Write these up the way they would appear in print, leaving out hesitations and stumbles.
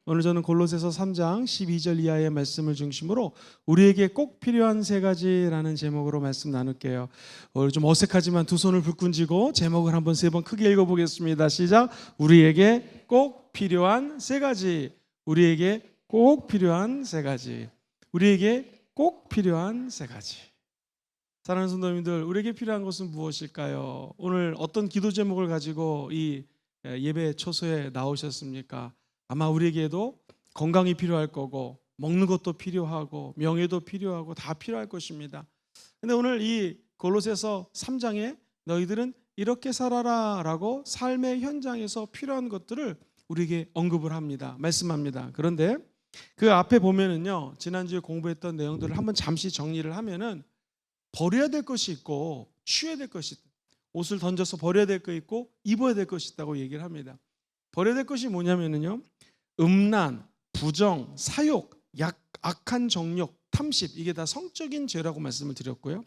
오늘 저는 골로새서 3장 12절 이하의 말씀을 중심으로 우리에게 꼭 필요한 세 가지라는 제목으로 말씀 나눌게요. 오늘 좀 어색하지만 두 손을 불끈 쥐고 제목을 한번 세 번 크게 읽어보겠습니다. 시작. 우리에게 꼭 필요한 세 가지. 우리에게 꼭 필요한 세 가지. 우리에게 꼭 필요한 세 가지. 사랑하는 성도님들, 우리에게 필요한 것은 무엇일까요? 오늘 어떤 기도 제목을 가지고 이 예배 초소에 나오셨습니까? 아마 우리에게도 건강이 필요할 거고 먹는 것도 필요하고 명예도 필요하고 다 필요할 것입니다. 근데 오늘 이 골로새서 3장에 너희들은 이렇게 살아라 라고 삶의 현장에서 필요한 것들을 우리에게 언급을 합니다. 말씀합니다. 그런데 그 앞에 보면은요, 지난주에 공부했던 내용들을 한번 잠시 정리를 하면은 버려야 될 것이 있고 취해야 될 것이 있다. 옷을 던져서 버려야 될 거 있고 입어야 될 것이 있다고 얘기를 합니다. 버려야 될 것이 뭐냐면요, 음란, 부정, 사욕, 악한 정욕, 탐십, 이게 다 성적인 죄라고 말씀을 드렸고요.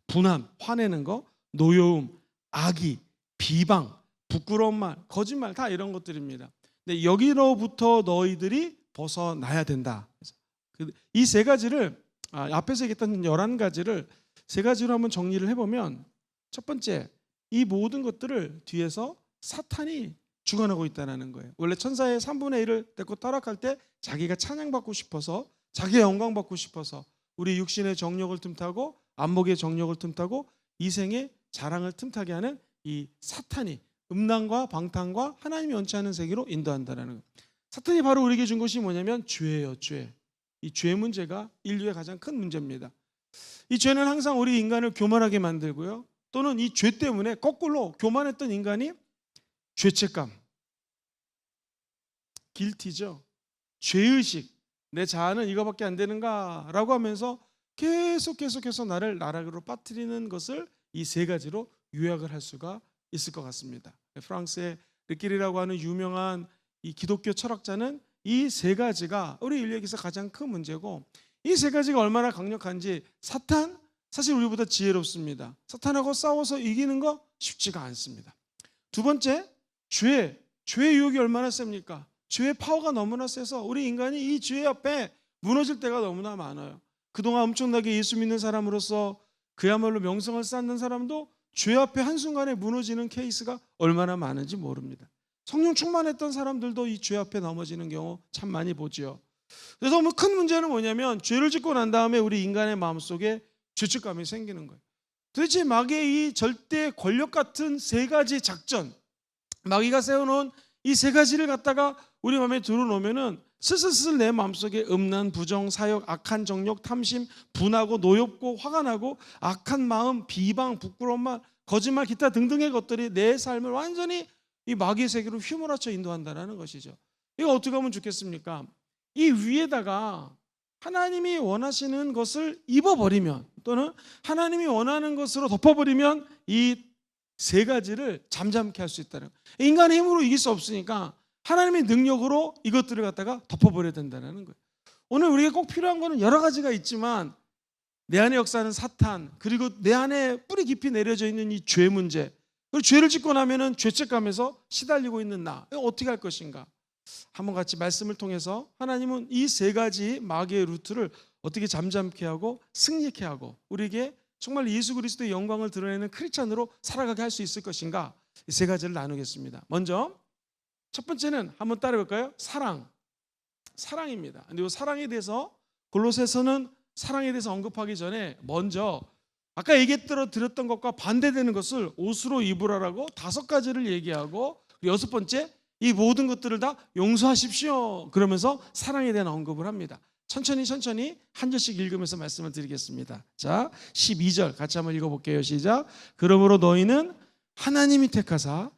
분함, 화내는 거, 노여움, 악의, 비방, 부끄러운 말, 거짓말, 다 이런 것들입니다. 근데 여기로부터 너희들이 벗어나야 된다. 이 세 가지를 앞에서 얘기했던 11가지를 세 가지로 한번 정리를 해보면, 첫 번째, 이 모든 것들을 뒤에서 사탄이 주관하고 있다는 거예요. 원래 천사의 3분의 1을 데리고 타락할 때 자기가 찬양받고 싶어서, 자기의 영광 받고 싶어서 우리 육신의 정욕을 틈타고 안목의 정욕을 틈타고 이생의 자랑을 틈타게 하는 이 사탄이 음란과 방탕과 하나님이 원치 않은 세계로 인도한다는 거예요. 사탄이 바로 우리에게 준 것이 뭐냐면 죄예요. 죄. 이 죄 문제가 인류의 가장 큰 문제입니다. 이 죄는 항상 우리 인간을 교만하게 만들고요, 또는 이 죄 때문에 거꾸로 교만했던 인간이 죄책감, 길티죠. 죄의식, 내 자아는 이거밖에 안 되는가 라고 하면서 계속해서 나를 나락으로 빠뜨리는 것을 이 세 가지로 요약을 할 수가 있을 것 같습니다. 프랑스의 르끼리라고 하는 유명한 이 기독교 철학자는 이 세 가지가 우리 인류에게서 가장 큰 문제고, 이 세 가지가 얼마나 강력한지, 사탄, 사실 우리보다 지혜롭습니다. 사탄하고 싸워서 이기는 거 쉽지가 않습니다. 두 번째, 죄의 유혹이 얼마나 셉니까? 죄의 파워가 너무나 세서 우리 인간이 이 죄 앞에 무너질 때가 너무나 많아요. 그동안 엄청나게 예수 믿는 사람으로서 그야말로 명성을 쌓는 사람도 죄 앞에 한순간에 무너지는 케이스가 얼마나 많은지 모릅니다. 성령 충만했던 사람들도 이 죄 앞에 넘어지는 경우 참 많이 보죠. 그래서 너무 큰 문제는 뭐냐면, 죄를 짓고 난 다음에 우리 인간의 마음속에 죄책감이 생기는 거예요. 도대체 마귀의 이 절대 권력 같은 세 가지 작전, 마귀가 세워놓은 이 세 가지를 갖다가 우리 마음에 들어놓으면은 슬슬 내 마음속에 음란, 부정, 사욕, 악한 정욕, 탐심, 분하고 노엽고 화가 나고 악한 마음, 비방, 부끄러운 말, 거짓말, 기타 등등의 것들이 내 삶을 완전히 이 마귀의 세계로 휘몰아쳐 인도한다는 것이죠. 이거 어떻게 하면 좋겠습니까? 이 위에다가 하나님이 원하시는 것을 입어버리면, 또는 하나님이 원하는 것으로 덮어버리면 이 세 가지를 잠잠케 할 수 있다는 거예요. 인간의 힘으로 이길 수 없으니까 하나님의 능력으로 이것들을 갖다가 덮어버려야 된다는 거예요. 오늘 우리에게 꼭 필요한 거는 여러 가지가 있지만, 내 안에 역사하는 사탄, 그리고 내 안에 뿌리 깊이 내려져 있는 이 죄 문제, 그리고 죄를 짓고 나면은 죄책감에서 시달리고 있는 나, 이거 어떻게 할 것인가? 한번 같이 말씀을 통해서 하나님은 이 세 가지 마귀의 루트를 어떻게 잠잠케 하고 승리케 하고 우리에게 정말 예수 그리스도의 영광을 드러내는 크리스찬으로 살아가게 할 수 있을 것인가, 이 세 가지를 나누겠습니다. 먼저 첫 번째는 한번 따라해볼까요? 사랑입니다. 근데 이 사랑에 대해서 골로새서는 사랑에 대해서 언급하기 전에 먼저 아까 드렸던 것과 반대되는 것을 옷으로 입으라라고 5가지를 얘기하고, 여섯 번째, 이 모든 것들을 다 용서하십시오 그러면서 사랑에 대한 언급을 합니다. 천천히 한 절씩 읽으면서 말씀을 드리겠습니다. 자, 12절 같이 한번 읽어볼게요. 시작. 그러므로 너희는 하나님이 택하사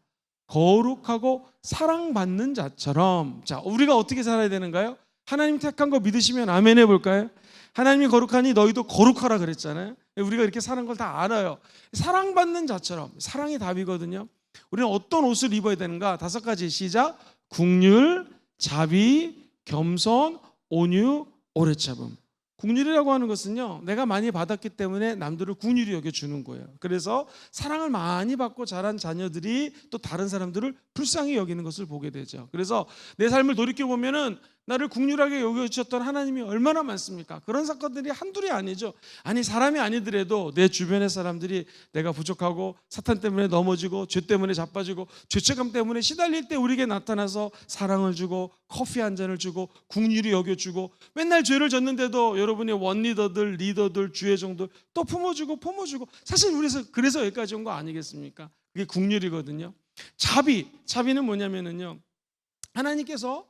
거룩하고 사랑받는 자처럼. 자, 우리가 어떻게 살아야 되는가요? 하나님 택한 거 믿으시면 아멘 해볼까요? 하나님이 거룩하니 너희도 거룩하라 그랬잖아요. 우리가 이렇게 사는 걸 다 알아요. 사랑받는 자처럼. 사랑이 답이거든요. 우리는 어떤 옷을 입어야 되는가? 5가지. 시작. 긍휼, 자비, 겸손, 온유, 오래 참음. 긍휼이라고 하는 것은요, 내가 많이 받았기 때문에 남들을 긍휼히 여겨주는 거예요. 그래서 사랑을 많이 받고 자란 자녀들이 또 다른 사람들을 불쌍히 여기는 것을 보게 되죠. 그래서 내 삶을 돌이켜보면은 나를 긍휼하게 여겨주셨던 하나님이 얼마나 많습니까? 그런 사건들이 한둘이 아니죠. 아니 사람이 아니더라도 내 주변의 사람들이 내가 부족하고 사탄 때문에 넘어지고 죄 때문에 자빠지고 죄책감 때문에 시달릴 때 우리에게 나타나서 사랑을 주고 커피 한 잔을 주고 긍휼히 여겨주고 맨날 죄를 졌는데도 여러분의 원리더들, 리더들, 주의종들 또 품어주고 사실 우리 그래서 여기까지 온 거 아니겠습니까? 그게 긍휼이거든요. 자비는 뭐냐면은요, 하나님께서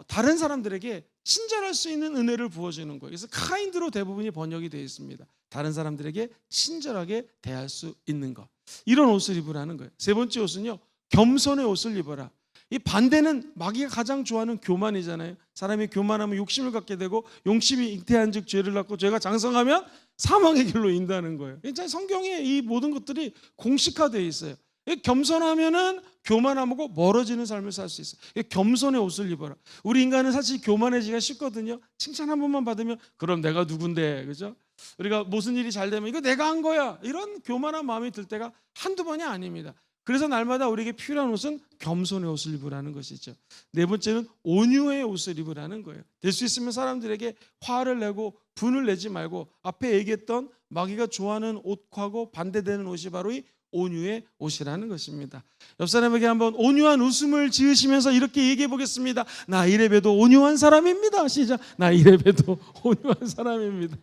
다른 사람들에게 친절할 수 있는 은혜를 부어주는 거예요. 그래서 카인드로 대부분이 번역이 되어 있습니다. 다른 사람들에게 친절하게 대할 수 있는 것, 이런 옷을 입으라는 거예요. 세 번째 옷은요, 겸손의 옷을 입어라. 이 반대는 마귀가 가장 좋아하는 교만이잖아요. 사람이 교만하면 욕심을 갖게 되고 용심이 잉태한즉 죄를 낳고 죄가 장성하면 사망의 길로 인다는 거예요. 진짜 성경에 이 모든 것들이 공식화되어 있어요. 겸손하면은 교만함하고 멀어지는 삶을 살 수 있어요. 겸손의 옷을 입어라. 우리 인간은 사실 교만해지기가 쉽거든요. 칭찬 한 번만 받으면 그럼 내가 누군데, 그죠? 우리가 무슨 일이 잘 되면 이거 내가 한 거야, 이런 교만한 마음이 들 때가 한두 번이 아닙니다. 그래서 날마다 우리에게 필요한 옷은 겸손의 옷을 입으라는 것이죠. 네 번째는 온유의 옷을 입으라는 거예요. 될 수 있으면 사람들에게 화를 내고 분을 내지 말고, 앞에 얘기했던 마귀가 좋아하는 옷하고 반대되는 옷이 바로 이 온유의 옷이라는 것입니다. 옆 사람에게 한번 온유한 웃음을 지으시면서 이렇게 얘기해 보겠습니다. 나 이래봬도 온유한 사람입니다. 시작. 나 이래봬도 온유한 사람입니다.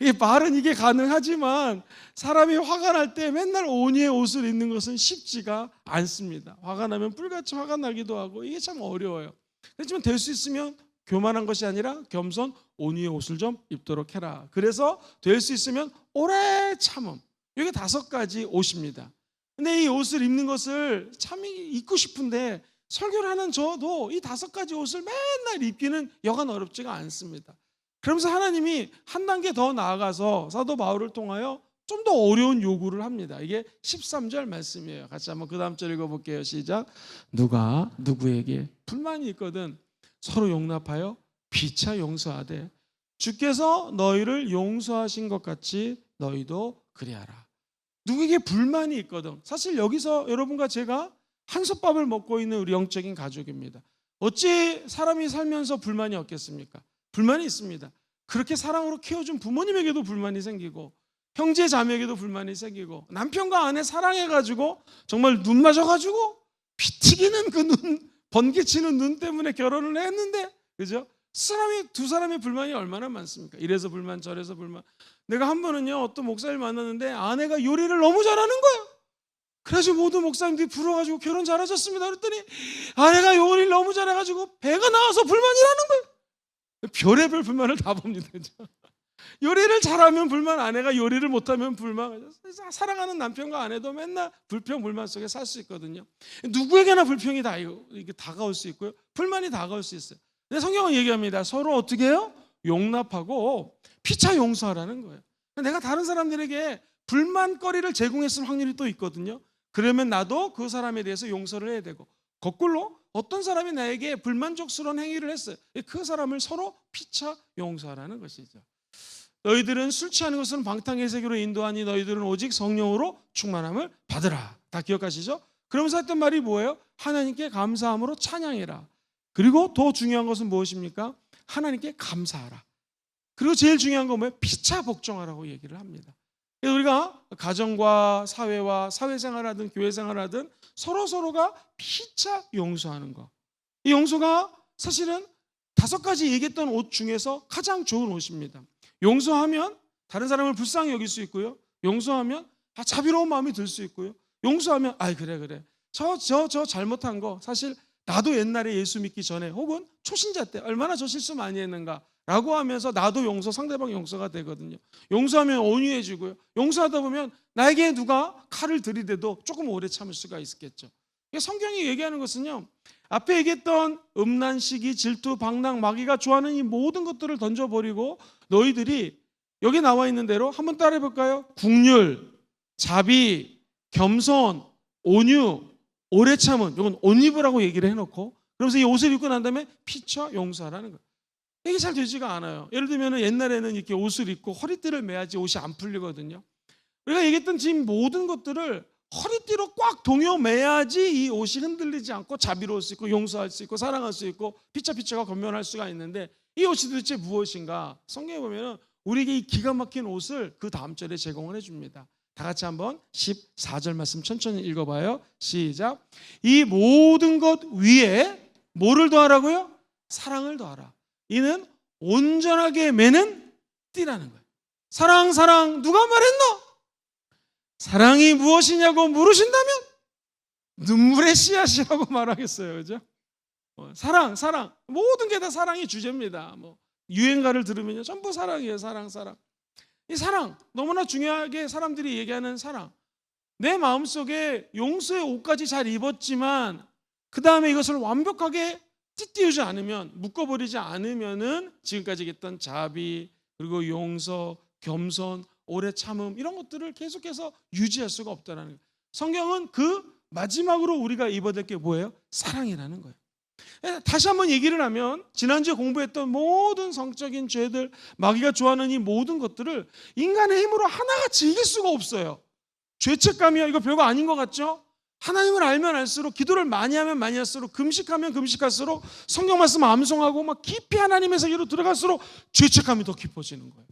이게 말은 이게 가능하지만 사람이 화가 날 때 맨날 온유의 옷을 입는 것은 쉽지가 않습니다. 화가 나면 뿔같이 화가 나기도 하고 이게 참 어려워요. 그렇지만 될 수 있으면 교만한 것이 아니라 겸손, 온유의 옷을 좀 입도록 해라. 그래서 될 수 있으면 오래 참음, 이게 5가지 옷입니다. 근데 이 옷을 입는 것을 참 입고 싶은데 설교를 하는 저도 이 5가지 옷을 맨날 입기는 여간 어렵지가 않습니다. 그러면서 하나님이 한 단계 더 나아가서 사도 바울을 통하여 좀 더 어려운 요구를 합니다. 이게 13절 말씀이에요. 같이 한번 그 다음 절 읽어볼게요. 시작. 누가 누구에게 불만이 있거든 서로 용납하여 피차 용서하되 주께서 너희를 용서하신 것 같이 너희도 그리하라. 누구에게 불만이 있거든. 사실 여기서 여러분과 제가 한솥밥을 먹고 있는 우리 영적인 가족입니다. 어찌 사람이 살면서 불만이 없겠습니까? 불만이 있습니다. 그렇게 사랑으로 키워준 부모님에게도 불만이 생기고, 형제 자매에게도 불만이 생기고, 남편과 아내 사랑해가지고 정말 눈 맞아가지고 피 튀기는 그 눈, 번개치는 눈 때문에 결혼을 했는데, 그죠? 두 사람의 불만이 얼마나 많습니까? 이래서 불만 저래서 불만. 내가 한 번은요 어떤 목사를 만났는데 아내가 요리를 너무 잘하는 거예요. 그래서 모든 목사님들이 부러워가지고 결혼 잘하셨습니다 그랬더니 아내가 요리를 너무 잘해가지고 배가 나와서 불만이라는 거예요. 별의별 불만을 다 봅니다. 요리를 잘하면 불만, 아내가 요리를 못하면 불만. 사랑하는 남편과 아내도 맨날 불평 불만 속에 살 수 있거든요. 누구에게나 불평이 이게 다가올 수 있고요, 불만이 다가올 수 있어요. 근데 성경은 얘기합니다. 서로 어떻게 해요? 용납하고 피차 용서하라는 거예요. 내가 다른 사람들에게 불만거리를 제공했을 확률이 또 있거든요. 그러면 나도 그 사람에 대해서 용서를 해야 되고, 거꾸로 어떤 사람이 나에게 불만족스러운 행위를 했어요. 그 사람을 서로 피차 용서하라는 것이죠. 너희들은 술 취하는 것은 방탕의 세계로 인도하니 너희들은 오직 성령으로 충만함을 받으라. 다 기억하시죠? 그러면서 했던 말이 뭐예요? 하나님께 감사함으로 찬양해라. 그리고 더 중요한 것은 무엇입니까? 하나님께 감사하라. 그리고 제일 중요한 건 뭐예요? 피차 복종하라고 얘기를 합니다. 그래서 우리가 가정과 사회와 사회생활하든 교회생활하든 서로가 피차 용서하는 거. 이 용서가 사실은 5가지 얘기했던 옷 중에서 가장 좋은 옷입니다. 용서하면 다른 사람을 불쌍히 여길 수 있고요, 용서하면 자비로운 마음이 들 수 있고요, 용서하면 그래 저 잘못한 거 사실 나도 옛날에 예수 믿기 전에 혹은 초신자 때 얼마나 저 실수 많이 했는가 라고 하면서 나도 상대방 용서가 되거든요. 용서하면 온유해지고요, 용서하다 보면 나에게 누가 칼을 들이대도 조금 오래 참을 수가 있겠죠. 성경이 얘기하는 것은요, 앞에 얘기했던 음란, 시기, 질투, 방랑, 마귀가 좋아하는 이 모든 것들을 던져버리고 너희들이 여기 나와 있는 대로 한번 따라해 볼까요? 긍휼, 자비, 겸손, 온유, 오래 참은, 이건 옷 입으라고 얘기를 해놓고, 그러면서 이 옷을 입고 난 다음에 피차 용서하라는 거예요. 이게 잘 되지가 않아요. 예를 들면 옛날에는 이렇게 옷을 입고 허리띠를 매야지 옷이 안 풀리거든요. 우리가 얘기했던 지금 모든 것들을 허리띠로 꽉 동여매야지 이 옷이 흔들리지 않고 자비로울 수 있고 용서할 수 있고 사랑할 수 있고 피처피처가 건면할 수가 있는데, 이 옷이 도대체 무엇인가? 성경에 보면은 우리에게 이 기가 막힌 옷을 그 다음 절에 제공을 해줍니다. 다 같이 한번 14절 말씀 천천히 읽어봐요. 시작. 이 모든 것 위에 뭐를 더하라고요? 사랑을 더하라. 이는 온전하게 매는 띠라는 거예요. 사랑 사랑 누가 말했노? 사랑이 무엇이냐고 물으신다면 눈물의 씨앗이라고 말하겠어요. 그죠? 사랑 모든 게 다 사랑이 주제입니다. 뭐 유행가를 들으면요 전부 사랑이에요. 사랑. 이 사랑 너무나 중요하게 사람들이 얘기하는 사랑. 내 마음속에 용서의 옷까지 잘 입었지만 그 다음에 이것을 완벽하게 찢띄우지 않으면, 묶어버리지 않으면은 지금까지 했던 자비, 그리고 용서, 겸손, 오래 참음, 이런 것들을 계속해서 유지할 수가 없다는 거예요. 성경은 그 마지막으로 우리가 입어야 될 게 뭐예요? 사랑이라는 거예요. 다시 한번 얘기를 하면 지난주에 공부했던 모든 성적인 죄들, 마귀가 좋아하는 이 모든 것들을 인간의 힘으로 하나같이 이길 수가 없어요. 죄책감이요, 이거 별거 아닌 것 같죠? 하나님을 알면 알수록, 기도를 많이 하면 많이 할수록, 금식하면 금식할수록, 성경 말씀 암송하고 막 깊이 하나님의 세계로 들어갈수록 죄책감이 더 깊어지는 거예요.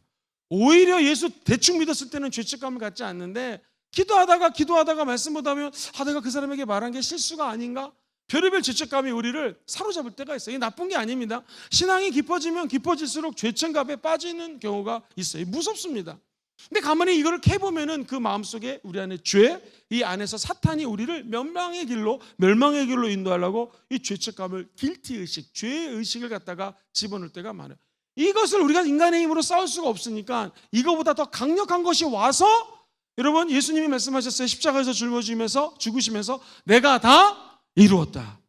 오히려 예수 대충 믿었을 때는 죄책감을 갖지 않는데, 기도하다가 말씀 보다 보면 내가 그 사람에게 말한 게 실수가 아닌가? 별의별 죄책감이 우리를 사로잡을 때가 있어요. 이게 나쁜 게 아닙니다. 신앙이 깊어지면 깊어질수록 죄책감에 빠지는 경우가 있어요. 무섭습니다. 근데 가만히 이거를 캐보면은 그 마음속에 우리 안에 죄, 이 안에서 사탄이 우리를 멸망의 길로 인도하려고 이 죄책감을, 길티의식, 죄의식을 갖다가 집어넣을 때가 많아요. 이것을 우리가 인간의 힘으로 싸울 수가 없으니까 이거보다 더 강력한 것이 와서, 여러분 예수님이 말씀하셨어요. 십자가에서 짊어지면서 죽으시면서 내가 다 이루었다.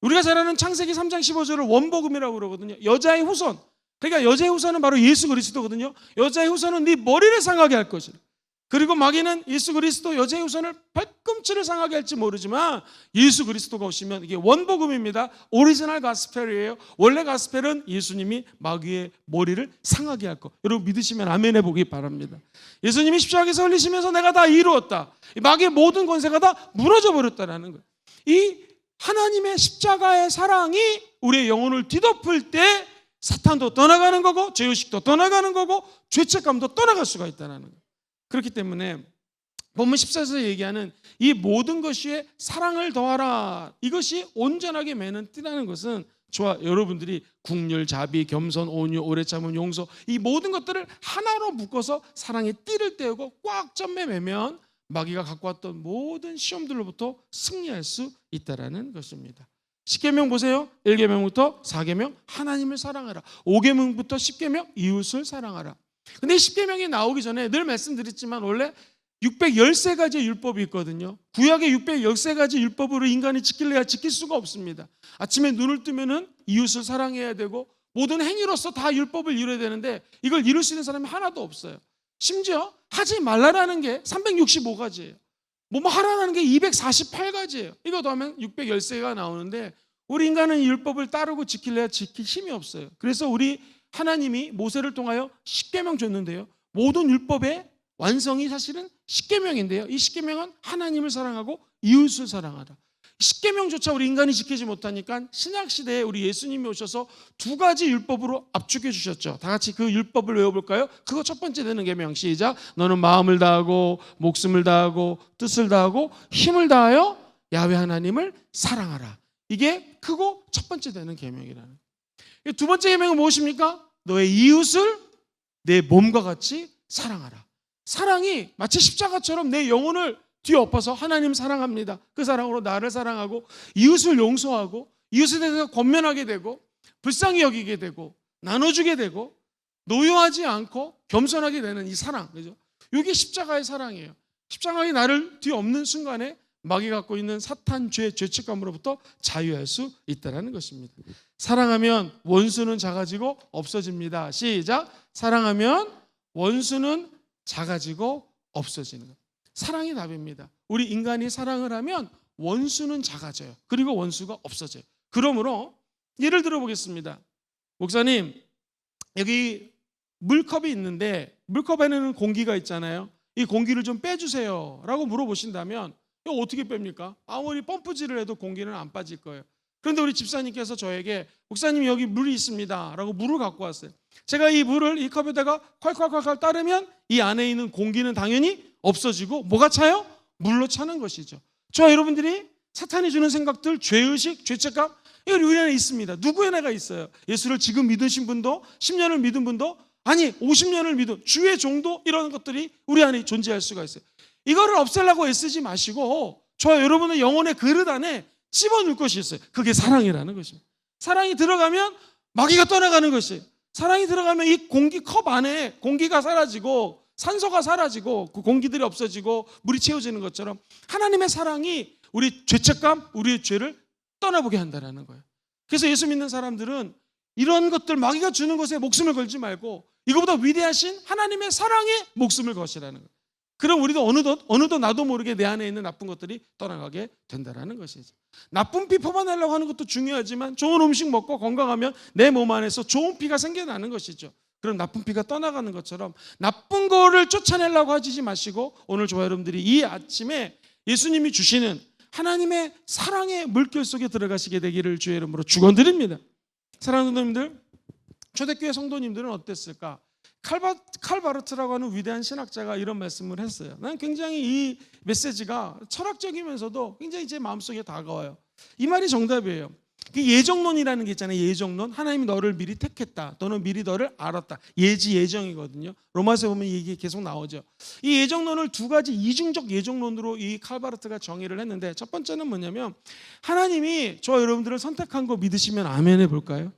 우리가 잘 아는 창세기 3장 15절을 원복음이라고 그러거든요. 여자의 후손, 그러니까 여자의 후손은 바로 예수 그리스도거든요. 여자의 후손은 네 머리를 상하게 할 것이라. 그리고 마귀는 예수 그리스도, 여자의 후손을 발꿈치를 상하게 할지 모르지만 예수 그리스도가 오시면, 이게 원복음입니다. 오리지널 가스펠이에요. 원래 가스펠은 예수님이 마귀의 머리를 상하게 할 것. 여러분 믿으시면 아멘 해보기 바랍니다. 예수님이 십자가에서 흘리시면서 내가 다 이루었다. 마귀의 모든 권세가 다 무너져 버렸다라는 거예요. 이 하나님의 십자가의 사랑이 우리의 영혼을 뒤덮을 때 사탄도 떠나가는 거고, 죄의식도 떠나가는 거고, 죄책감도 떠나갈 수가 있다는 거예요. 그렇기 때문에 본문 14절에서 얘기하는 이 모든 것이 사랑을 더하라, 이것이 온전하게 매는 띠라는 것은, 여러분들이 국률, 자비, 겸손, 온유, 오래 참음, 용서, 이 모든 것들을 하나로 묶어서 사랑의 띠를 떼우고 꽉 점매 매면 마귀가 갖고 왔던 모든 시험들로부터 승리할 수 있다는 것입니다. 10계명 보세요. 1계명부터 4계명 하나님을 사랑하라, 5계명부터 10계명 이웃을 사랑하라. 근데 10계명이 나오기 전에 늘 말씀드렸지만 원래 613가지의 율법이 있거든요. 구약의 613가지 율법으로 인간이 지킬래야 지킬 수가 없습니다. 아침에 눈을 뜨면은 이웃을 사랑해야 되고 모든 행위로서 다 율법을 이루어야 되는데 이걸 이룰 수 있는 사람이 하나도 없어요. 심지어 하지 말라라는 게 365가지예요. 뭐 하라는 게 248가지예요. 이거 더하면 613개가 나오는데 우리 인간은 이 율법을 따르고 지킬래야 지킬 힘이 없어요. 그래서 우리 하나님이 모세를 통하여 10계명 줬는데요. 모든 율법의 완성이 사실은 10계명인데요. 이 10계명은 하나님을 사랑하고 이웃을 사랑하라. 10계명조차 우리 인간이 지키지 못하니까 신약시대에 우리 예수님이 오셔서 2가지 율법으로 압축해 주셨죠. 다 같이 그 율법을 외워볼까요? 그거 첫 번째 되는 계명, 시작. 너는 마음을 다하고 목숨을 다하고 뜻을 다하고 힘을 다하여 야훼 하나님을 사랑하라. 이게 크고 첫 번째 되는 계명이라는. 두 번째 계명은 무엇입니까? 너의 이웃을 내 몸과 같이 사랑하라. 사랑이 마치 십자가처럼 내 영혼을 뒤엎어서 하나님 사랑합니다. 그 사랑으로 나를 사랑하고 이웃을 용서하고 이웃에 대해서 권면하게 되고 불쌍히 여기게 되고 나눠주게 되고 노여하지 않고 겸손하게 되는 이 사랑, 그죠? 이게 십자가의 사랑이에요. 십자가의 나를 뒤엎는 순간에 마귀 갖고 있는 사탄, 죄책감으로부터 자유할 수 있다는 것입니다. 사랑하면 원수는 작아지고 없어집니다. 시작. 사랑하면 원수는 작아지고 없어지는 것. 사랑이 답입니다. 우리 인간이 사랑을 하면 원수는 작아져요. 그리고 원수가 없어져요. 그러므로 예를 들어 보겠습니다. 목사님, 여기 물컵이 있는데 물컵 안에는 공기가 있잖아요. 이 공기를 좀 빼주세요 라고 물어보신다면 이거 어떻게 뺍니까? 아무리 펌프질을 해도 공기는 안 빠질 거예요. 그런데 우리 집사님께서 저에게 목사님 여기 물이 있습니다 라고 물을 갖고 왔어요. 제가 이 물을 이 컵에다가 콸콸콸콸 따르면 이 안에 있는 공기는 당연히 없어지고 뭐가 차요? 물로 차는 것이죠. 저와 여러분들이 사탄이 주는 생각들, 죄의식, 죄책감 이건 우리 안에 있습니다. 누구에나가 있어요. 예수를 지금 믿으신 분도 10년을 믿은 분도 아니 50년을 믿은 주의 종도 이런 것들이 우리 안에 존재할 수가 있어요. 이거를 없애려고 애쓰지 마시고 저와 여러분의 영혼의 그릇 안에 집어넣을 것이 있어요. 그게 사랑이라는 것입니다. 사랑이 들어가면 마귀가 떠나가는 것이에요. 사랑이 들어가면 이 공기컵 안에 공기가 사라지고 산소가 사라지고 그 공기들이 없어지고 물이 채워지는 것처럼 하나님의 사랑이 우리 죄책감, 우리의 죄를 떠나보게 한다는 거예요. 그래서 예수 믿는 사람들은 이런 것들 마귀가 주는 것에 목숨을 걸지 말고 이거보다 위대하신 하나님의 사랑에 목숨을 거시라는 거예요. 그럼 우리도 어느덧 나도 모르게 내 안에 있는 나쁜 것들이 떠나가게 된다는 것이죠. 나쁜 피 뽑아내려고 하는 것도 중요하지만 좋은 음식 먹고 건강하면 내 몸 안에서 좋은 피가 생겨나는 것이죠. 그럼 나쁜 피가 떠나가는 것처럼 나쁜 거를 쫓아내려고 하지 마시고 오늘 저와 여러분들이 이 아침에 예수님이 주시는 하나님의 사랑의 물결 속에 들어가시게 되기를 주의 이름으로 축원드립니다. 사랑하는 성도님들, 초대교회 성도님들은 어땠을까? 칼바르트라고 하는 위대한 신학자가 이런 말씀을 했어요. 난 굉장히 이 메시지가 철학적이면서도 굉장히 제 마음속에 다가와요. 이 말이 정답이에요. 그 예정론이라는 게 있잖아요. 예정론. 하나님이 너를 미리 택했다. 너는 미리 너를 알았다. 예지 예정이거든요. 로마서에 보면 이게 계속 나오죠. 이 예정론을 두 가지 이중적 예정론으로 이 칼바르트가 정의를 했는데 첫 번째는 뭐냐면 하나님이 저와 여러분들을 선택한 거 믿으시면 아멘 해볼까요?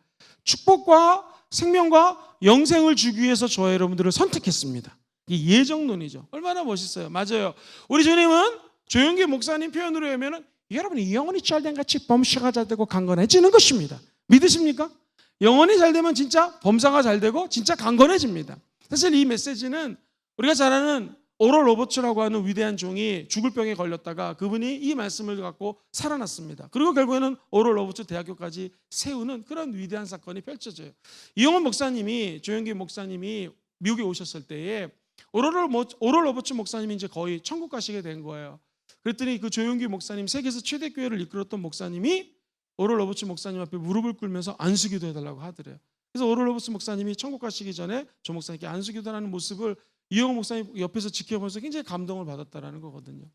축복과 생명과 영생을 주기 위해서 저와 여러분들을 선택했습니다. 이 예정론이죠. 얼마나 멋있어요. 맞아요. 우리 주님은 조영기 목사님 표현으로 하면은 여러분이 영혼이 잘된 같이 범사가 잘 되고 강건해지는 것입니다. 믿으십니까? 영혼이 잘 되면 진짜 범사가 잘 되고 진짜 강건해집니다. 사실 이 메시지는 우리가 잘 아는 오럴 로버츠라고 하는 위대한 종이 죽을 병에 걸렸다가 그분이 이 말씀을 갖고 살아났습니다. 그리고 결국에는 오럴 로버츠 대학교까지 세우는 그런 위대한 사건이 펼쳐져요. 이용원 목사님이 조영기 목사님이 미국에 오셨을 때에 오럴 로버츠 목사님이 이제 거의 천국 가시게 된 거예요. 그랬더니 그 조영기 목사님 세계에서 최대 교회를 이끌었던 목사님이 오럴 로버츠 목사님 앞에 무릎을 꿇으면서 안수기도 해달라고 하더래요. 그래서 오럴 로버츠 목사님이 천국 가시기 전에 조 목사님께 안수기도하는 모습을 이영호 목사님 옆에서 지켜보면서 굉장히 감동을 받았다라는 거거든요.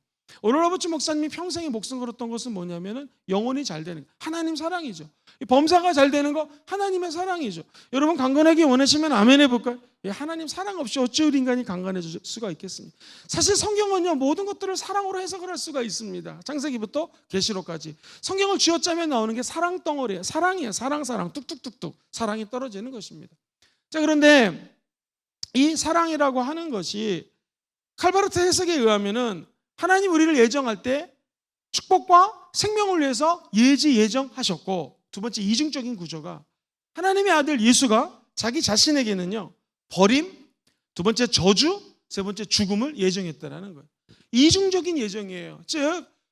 오럴 로버츠 목사님이 평생에 목숨 걸었던 것은 뭐냐면은 영혼이 잘 되는 거, 하나님 사랑이죠. 범사가 잘 되는 거 하나님의 사랑이죠. 여러분 강건하기 원하시면 아멘 해볼까요? 하나님 사랑 없이 어찌 우리 인간이 강건해질 수가 있겠습니까? 사실 성경은요 모든 것들을 사랑으로 해석을 할 수가 있습니다. 창세기부터 계시록까지 성경을 쥐어짜면 나오는 게 사랑 덩어리예요. 사랑이에요. 사랑 뚝뚝뚝뚝 사랑이 떨어지는 것입니다. 자, 그런데 이 사랑이라고 하는 것이 칼바르트 해석에 의하면은 하나님 우리를 예정할 때 축복과 생명을 위해서 예정하셨고, 두 번째 이중적인 구조가 하나님의 아들 예수가 자기 자신에게는요 버림, 두 번째 저주, 세 번째 죽음을 예정했다라는 거예요. 이중적인 예정이에요. 즉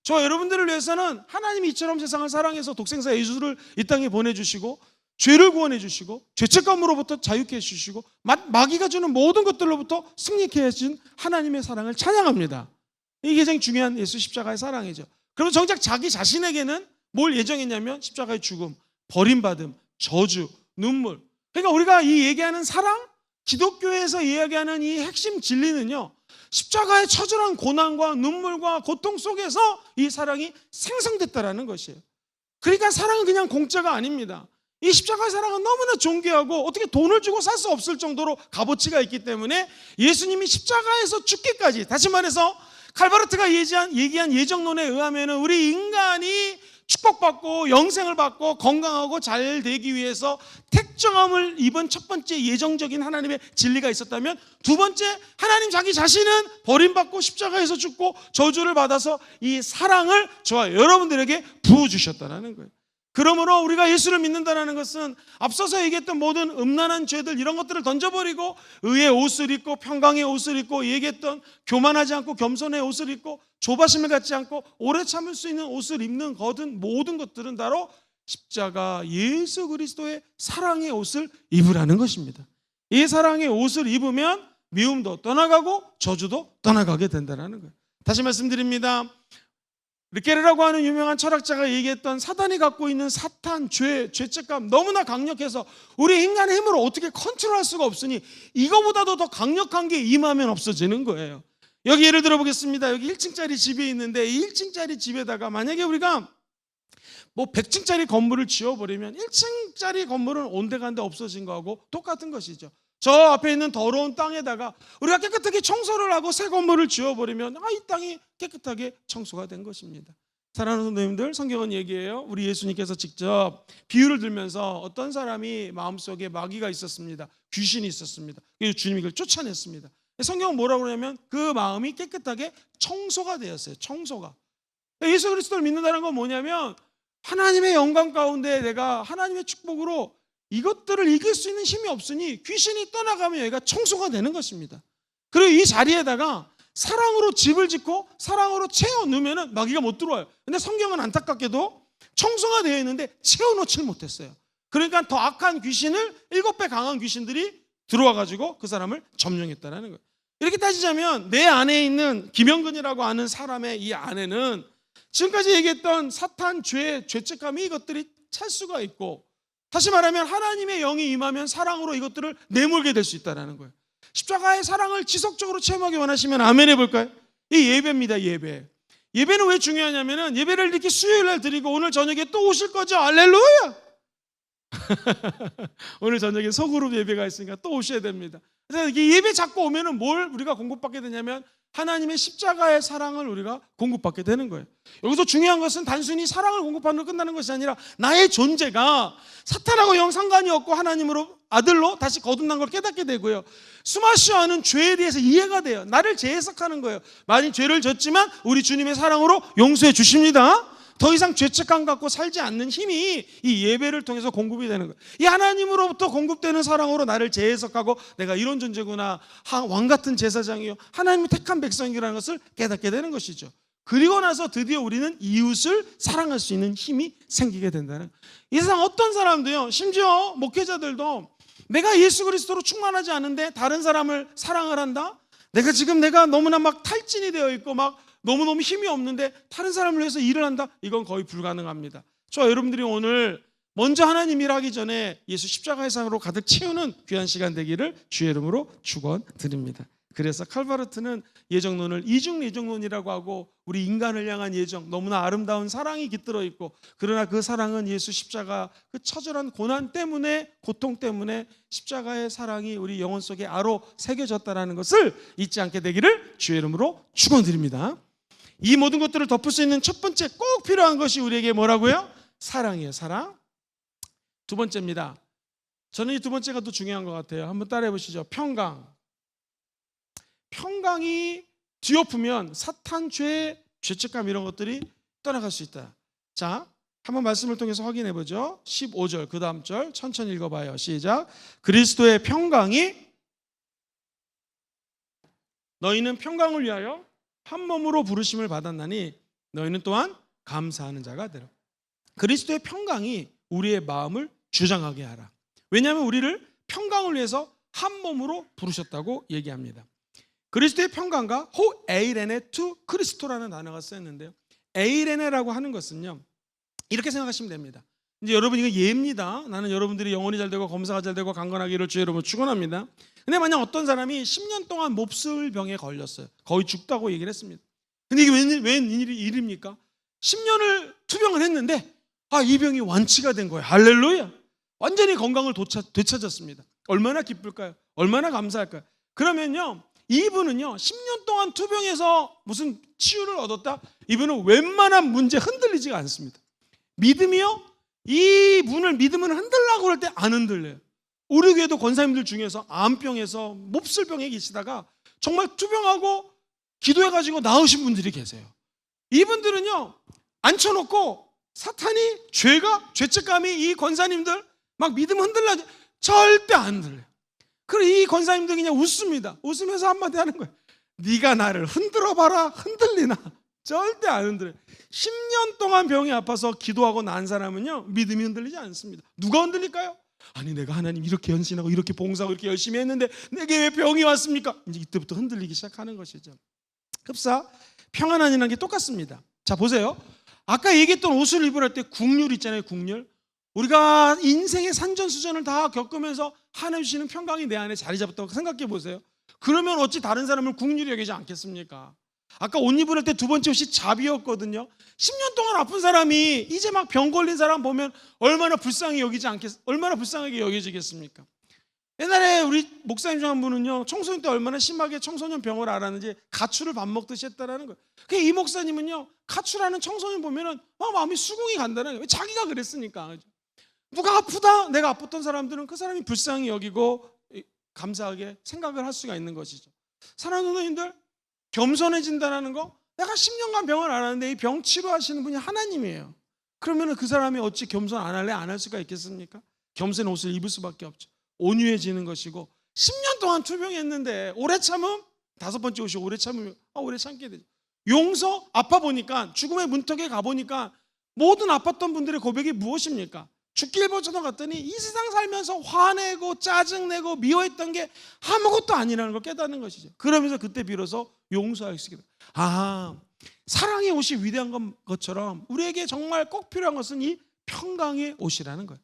저 여러분들을 위해서는 하나님이 이처럼 세상을 사랑해서 독생자 예수를 이 땅에 보내주시고 죄를 구원해 주시고 죄책감으로부터 자유케 해주시고 마귀가 주는 모든 것들로부터 승리케 해준 하나님의 사랑을 찬양합니다. 이게 가장 중요한 예수 십자가의 사랑이죠. 그리고 정작 자기 자신에게는 뭘 예정했냐면 십자가의 죽음, 버림받음, 저주, 눈물. 그러니까 우리가 이 얘기하는 사랑, 기독교에서 이야기하는 이 핵심 진리는요 십자가의 처절한 고난과 눈물과 고통 속에서 이 사랑이 생성됐다라는 것이에요. 그러니까 사랑은 그냥 공짜가 아닙니다. 이 십자가의 사랑은 너무나 존귀하고 어떻게 돈을 주고 살 수 없을 정도로 값어치가 있기 때문에 예수님이 십자가에서 죽기까지, 다시 말해서 칼바르트가 얘기한 예정론에 의하면 우리 인간이 축복받고 영생을 받고 건강하고 잘 되기 위해서 택정함을 입은 첫 번째 예정적인 하나님의 진리가 있었다면, 두 번째 하나님 자기 자신은 버림받고 십자가에서 죽고 저주를 받아서 이 사랑을 저와 여러분들에게 부어주셨다는 거예요. 그러므로 우리가 예수를 믿는다는 것은 앞서서 얘기했던 모든 음란한 죄들 이런 것들을 던져버리고 의의 옷을 입고 평강의 옷을 입고 얘기했던 교만하지 않고 겸손의 옷을 입고 조바심을 갖지 않고 오래 참을 수 있는 옷을 입는 거든 모든 것들은 바로 십자가 예수 그리스도의 사랑의 옷을 입으라는 것입니다. 이 사랑의 옷을 입으면 미움도 떠나가고 저주도 떠나가게 된다는 거예요. 다시 말씀드립니다. 르케르라고 하는 유명한 철학자가 얘기했던 사단이 갖고 있는 사탄, 죄책감 너무나 강력해서 우리 인간의 힘으로 어떻게 컨트롤할 수가 없으니 이거보다도 더 강력한 게 임하면 없어지는 거예요. 여기 예를 들어 보겠습니다. 여기 1층짜리 집이 있는데 이 1층짜리 집에다가 만약에 우리가 뭐 100층짜리 건물을 지어버리면 1층짜리 건물은 온데간데 없어진 거하고 똑같은 것이죠. 저 앞에 있는 더러운 땅에다가 우리가 깨끗하게 청소를 하고 새 건물을 지어버리면 이 땅이 깨끗하게 청소가 된 것입니다. 사랑하는 성도님들, 성경은 얘기해요. 우리 예수님께서 직접 비유를 들면서 어떤 사람이 마음속에 마귀가 있었습니다. 귀신이 있었습니다. 그래서 주님이 그걸 쫓아냈습니다. 성경은 뭐라고 그러냐면 그 마음이 깨끗하게 청소가 되었어요. 청소가. 예수 그리스도를 믿는다는 건 뭐냐면 하나님의 영광 가운데 내가 하나님의 축복으로 이것들을 이길 수 있는 힘이 없으니 귀신이 떠나가면 여기가 청소가 되는 것입니다. 그리고 이 자리에다가 사랑으로 집을 짓고 사랑으로 채워놓으면 마귀가 못 들어와요. 근데 성경은 안타깝게도 청소가 되어 있는데 채워놓지를 못했어요. 그러니까 더 악한 귀신을 7배 강한 귀신들이 들어와가지고 그 사람을 점령했다는 거예요. 이렇게 따지자면 내 안에 있는 김영근이라고 하는 사람의 이 안에는 지금까지 얘기했던 사탄, 죄책감이 이것들이 찰 수가 있고, 다시 말하면 하나님의 영이 임하면 사랑으로 이것들을 내몰게 될 수 있다는 거예요. 십자가의 사랑을 지속적으로 체험하기 원하시면 아멘 해볼까요? 이 예배입니다. 예배는 왜 중요하냐면 예배를 이렇게 수요일날 드리고 오늘 저녁에 또 오실 거죠. 할렐루야. 오늘 저녁에 소그룹 예배가 있으니까 또 오셔야 됩니다. 그래서 이 예배 잡고 오면은 뭘 우리가 공급받게 되냐면 하나님의 십자가의 사랑을 우리가 공급받게 되는 거예요. 여기서 중요한 것은 단순히 사랑을 공급하는 걸 끝나는 것이 아니라 나의 존재가 사탄하고 영 상관이 없고 하나님으로 아들로 다시 거듭난 걸 깨닫게 되고요. 수마시아는 죄에 대해서 이해가 돼요. 나를 재해석하는 거예요. 많이 죄를 졌지만 우리 주님의 사랑으로 용서해 주십니다. 더 이상 죄책감 갖고 살지 않는 힘이 이 예배를 통해서 공급이 되는 거예요. 이 하나님으로부터 공급되는 사랑으로 나를 재해석하고 내가 이런 존재구나, 왕 같은 제사장이요, 하나님이 택한 백성이라는 것을 깨닫게 되는 것이죠. 그리고 나서 드디어 우리는 이웃을 사랑할 수 있는 힘이 생기게 된다는 거예요. 이 세상 어떤 사람도요, 심지어 목회자들도 내가 예수 그리스도로 충만하지 않은데 다른 사람을 사랑을 한다? 내가 너무나 막 탈진이 되어 있고 막 너무너무 힘이 없는데 다른 사람을 위해서 일을 한다? 이건 거의 불가능합니다. 여러분들이 오늘 먼저 하나님 일하기 전에 예수 십자가의 상으로 가득 채우는 귀한 시간 되기를 주의 이름으로 축원드립니다. 그래서 칼바르트는 예정론을 이중예정론이라고 하고 우리 인간을 향한 예정, 너무나 아름다운 사랑이 깃들어 있고, 그러나 그 사랑은 예수 십자가 그 처절한 고난 때문에, 고통 때문에 십자가의 사랑이 우리 영혼 속에 아로 새겨졌다는 것을 잊지 않게 되기를 주의 이름으로 축원드립니다. 이 모든 것들을 덮을 수 있는 첫 번째 꼭 필요한 것이 우리에게 뭐라고요? 사랑이에요. 사랑. 두 번째입니다. 저는 이 두 번째가 더 중요한 것 같아요. 한번 따라해 보시죠. 평강. 평강이 뒤엎으면 사탄, 죄책감 이런 것들이 떠나갈 수 있다. 자, 한번 말씀을 통해서 확인해 보죠. 15절 그 다음 절 천천히 읽어봐요. 시작. 그리스도의 평강이 너희는 평강을 위하여 한 몸으로 부르심을 받았나니 너희는 또한 감사하는 자가 되라. 그리스도의 평강이 우리의 마음을 주장하게 하라. 왜냐하면 우리를 평강을 위해서 한 몸으로 부르셨다고 얘기합니다. 그리스도의 평강과 호 에이레네 투 크리스토라는 단어가 쓰였는데요. 에이레네라고 하는 것은요, 이렇게 생각하시면 됩니다. 이제 여러분 이거 예입니다. 나는 여러분들이 영혼이 잘 되고 검사가 잘 되고 강건하기를 주의 여러분 축원합니다. 근데 만약 어떤 사람이 10년 동안 몹쓸병에 걸렸어요. 거의 죽다고 얘기를 했습니다. 근데 이게 웬 일입니까? 10년을 투병을 했는데 이 병이 완치가 된 거예요. 할렐루야. 완전히 건강을 되찾았습니다. 얼마나 기쁠까요? 얼마나 감사할까요? 그러면요, 이분은요 10년 동안 투병해서 무슨 치유를 얻었다? 이분은 웬만한 문제 흔들리지가 않습니다. 믿음이요? 이 분을 믿음은 흔들라고 그럴 때 안 흔들려요. 우리 교회도 권사님들 중에서 암병에서 몹쓸병에 계시다가 정말 투병하고 기도해가지고 나으신 분들이 계세요. 이분들은요 앉혀놓고 사탄이 죄책감이 이 권사님들 막 믿음 흔들려 절대 안 흔들려요. 그리고 이 권사님들 그냥 웃습니다. 웃으면서 한마디 하는 거예요. 네가 나를 흔들어봐라. 흔들리나? 절대 안 흔들려요. 10년 동안 병이 아파서 기도하고 난 사람은요 믿음이 흔들리지 않습니다. 누가 흔들릴까요? 아니 내가 하나님 이렇게 헌신하고 이렇게 봉사하고 이렇게 열심히 했는데 내게 왜 병이 왔습니까? 이제 이때부터 흔들리기 시작하는 것이죠. 흡사 평안이라는 게 똑같습니다. 자, 보세요. 아까 얘기했던 옷을 입으랄 때 국률 있잖아요. 국률. 우리가 인생의 산전수전을 다 겪으면서 하나님 주시는 평강이 내 안에 자리 잡았다고 생각해 보세요. 그러면 어찌 다른 사람을 국률이 여기지 않겠습니까? 아까 옷 입을 때 두 번째 옷이 자비였거든요. 10년 동안 아픈 사람이 이제 막 병 걸린 사람 보면 얼마나 불쌍히 여기지 얼마나 불쌍하게 여겨지겠습니까? 옛날에 우리 목사님 중 한 분은요, 청소년 때 얼마나 심하게 청소년 병을 앓았는지 가출을 밥 먹듯이 했다라는 거예요. 이 목사님은요, 가출하는 청소년 보면은 마음이 수긍이 간다는 거예요. 자기가 그랬으니까. 누가 아프다, 내가 아팠던 사람들은 그 사람이 불쌍히 여기고 감사하게 생각을 할 수가 있는 것이죠. 사랑하는 성도님들, 겸손해진다는 거, 내가 10년간 병을 앓았는데 이 병 치료하시는 분이 하나님이에요. 그러면 그 사람이 어찌 겸손 안 할래? 안 할 수가 있겠습니까? 겸손의 옷을 입을 수밖에 없죠. 온유해지는 것이고, 10년 동안 투병했는데 오래 참음, 다섯 번째 옷이 오래 참으면 오래 참게 되죠. 용서, 아파 보니까, 죽음의 문턱에 가보니까 모든 아팠던 분들의 고백이 무엇입니까? 죽길보처럼 갔더니 이 세상 살면서 화내고 짜증내고 미워했던 게 아무것도 아니라는 걸 깨닫는 것이죠. 그러면서 그때 비로소 용서할 수 있게 돼요. 사랑의 옷이 위대한 것처럼 우리에게 정말 꼭 필요한 것은 이 평강의 옷이라는 거예요.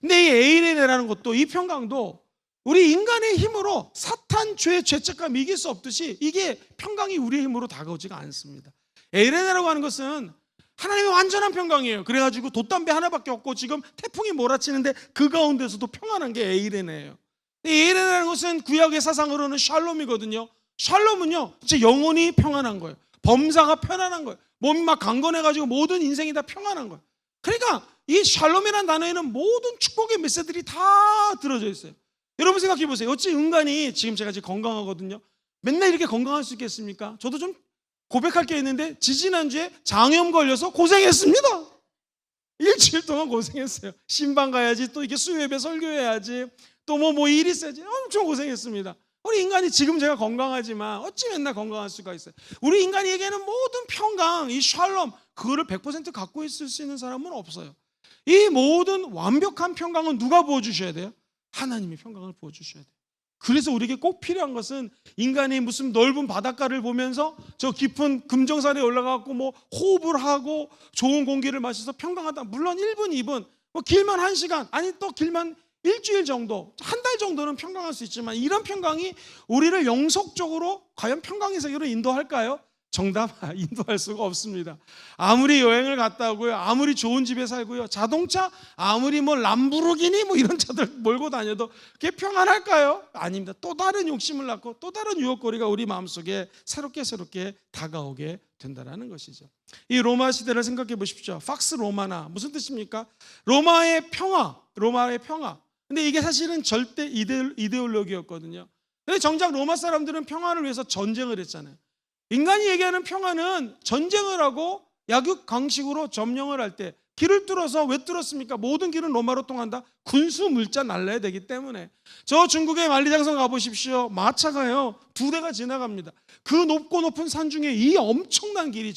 근데 이 에이레네라는 것도, 이 평강도 우리 인간의 힘으로 사탄 죄의 죄책감 이길 수 없듯이 이게 평강이 우리의 힘으로 다가오지가 않습니다. 에이레네라고 하는 것은 하나님의 완전한 평강이에요. 그래가지고 돛담배 하나밖에 없고 지금 태풍이 몰아치는데 그 가운데서도 평안한 게 에이레네예요. 에이레네라는 것은 구약의 사상으로는 샬롬이거든요. 샬롬은요, 진짜 영혼이 평안한 거예요. 범사가 편안한 거예요. 몸이 막 강건해가지고 모든 인생이 다 평안한 거예요. 그러니까 이 샬롬이라는 단어에는 모든 축복의 메시지들이 다 들어져 있어요. 여러분 생각해 보세요. 어찌 인간이, 지금 제가 건강하거든요. 맨날 이렇게 건강할 수 있겠습니까? 저도 좀 고백할 게 있는데 지지난주에 장염 걸려서 고생했습니다. 일주일 동안 고생했어요. 신방 가야지, 또 이렇게 수요예배 설교해야지, 또 뭐 일 있어야지. 엄청 고생했습니다. 우리 인간이, 지금 제가 건강하지만 어찌 맨날 건강할 수가 있어요? 우리 인간에게는 모든 평강, 이 샬롬, 그거를 100% 갖고 있을 수 있는 사람은 없어요. 이 모든 완벽한 평강은 누가 부어주셔야 돼요? 하나님이 평강을 부어주셔야 돼요. 그래서 우리에게 꼭 필요한 것은, 인간이 무슨 넓은 바닷가를 보면서 저 깊은 금정산에 올라가고 뭐 호흡을 하고 좋은 공기를 마셔서 평강하다. 물론 1분, 2분, 뭐 길면 1시간, 아니 또 길면 일주일 정도, 한 달 정도는 평강할 수 있지만, 이런 평강이 우리를 영속적으로 과연 평강의 세계로 인도할까요? 정답, 인도할 수가 없습니다. 아무리 여행을 갔다 오고요, 아무리 좋은 집에 살고요, 자동차 아무리 뭐 람보르기니 뭐 이런 차들 몰고 다녀도 그게 평안할까요? 아닙니다. 또 다른 욕심을 낳고 또 다른 유혹거리가 우리 마음속에 새롭게 다가오게 된다는 것이죠. 이 로마 시대를 생각해 보십시오. 팍스 로마나, 무슨 뜻입니까? 로마의 평화. 근데 이게 사실은 절대 이데올로기였거든요. 근데 정작 로마 사람들은 평화를 위해서 전쟁을 했잖아요. 인간이 얘기하는 평화는 전쟁을 하고 약육강식으로 점령을 할 때, 길을 뚫어서, 왜 뚫었습니까? 모든 길은 로마로 통한다. 군수 물자 날라야 되기 때문에. 저 중국의 만리장성 가보십시오. 마차가요 2대가 지나갑니다. 그 높은 산 중에 이 엄청난 길이,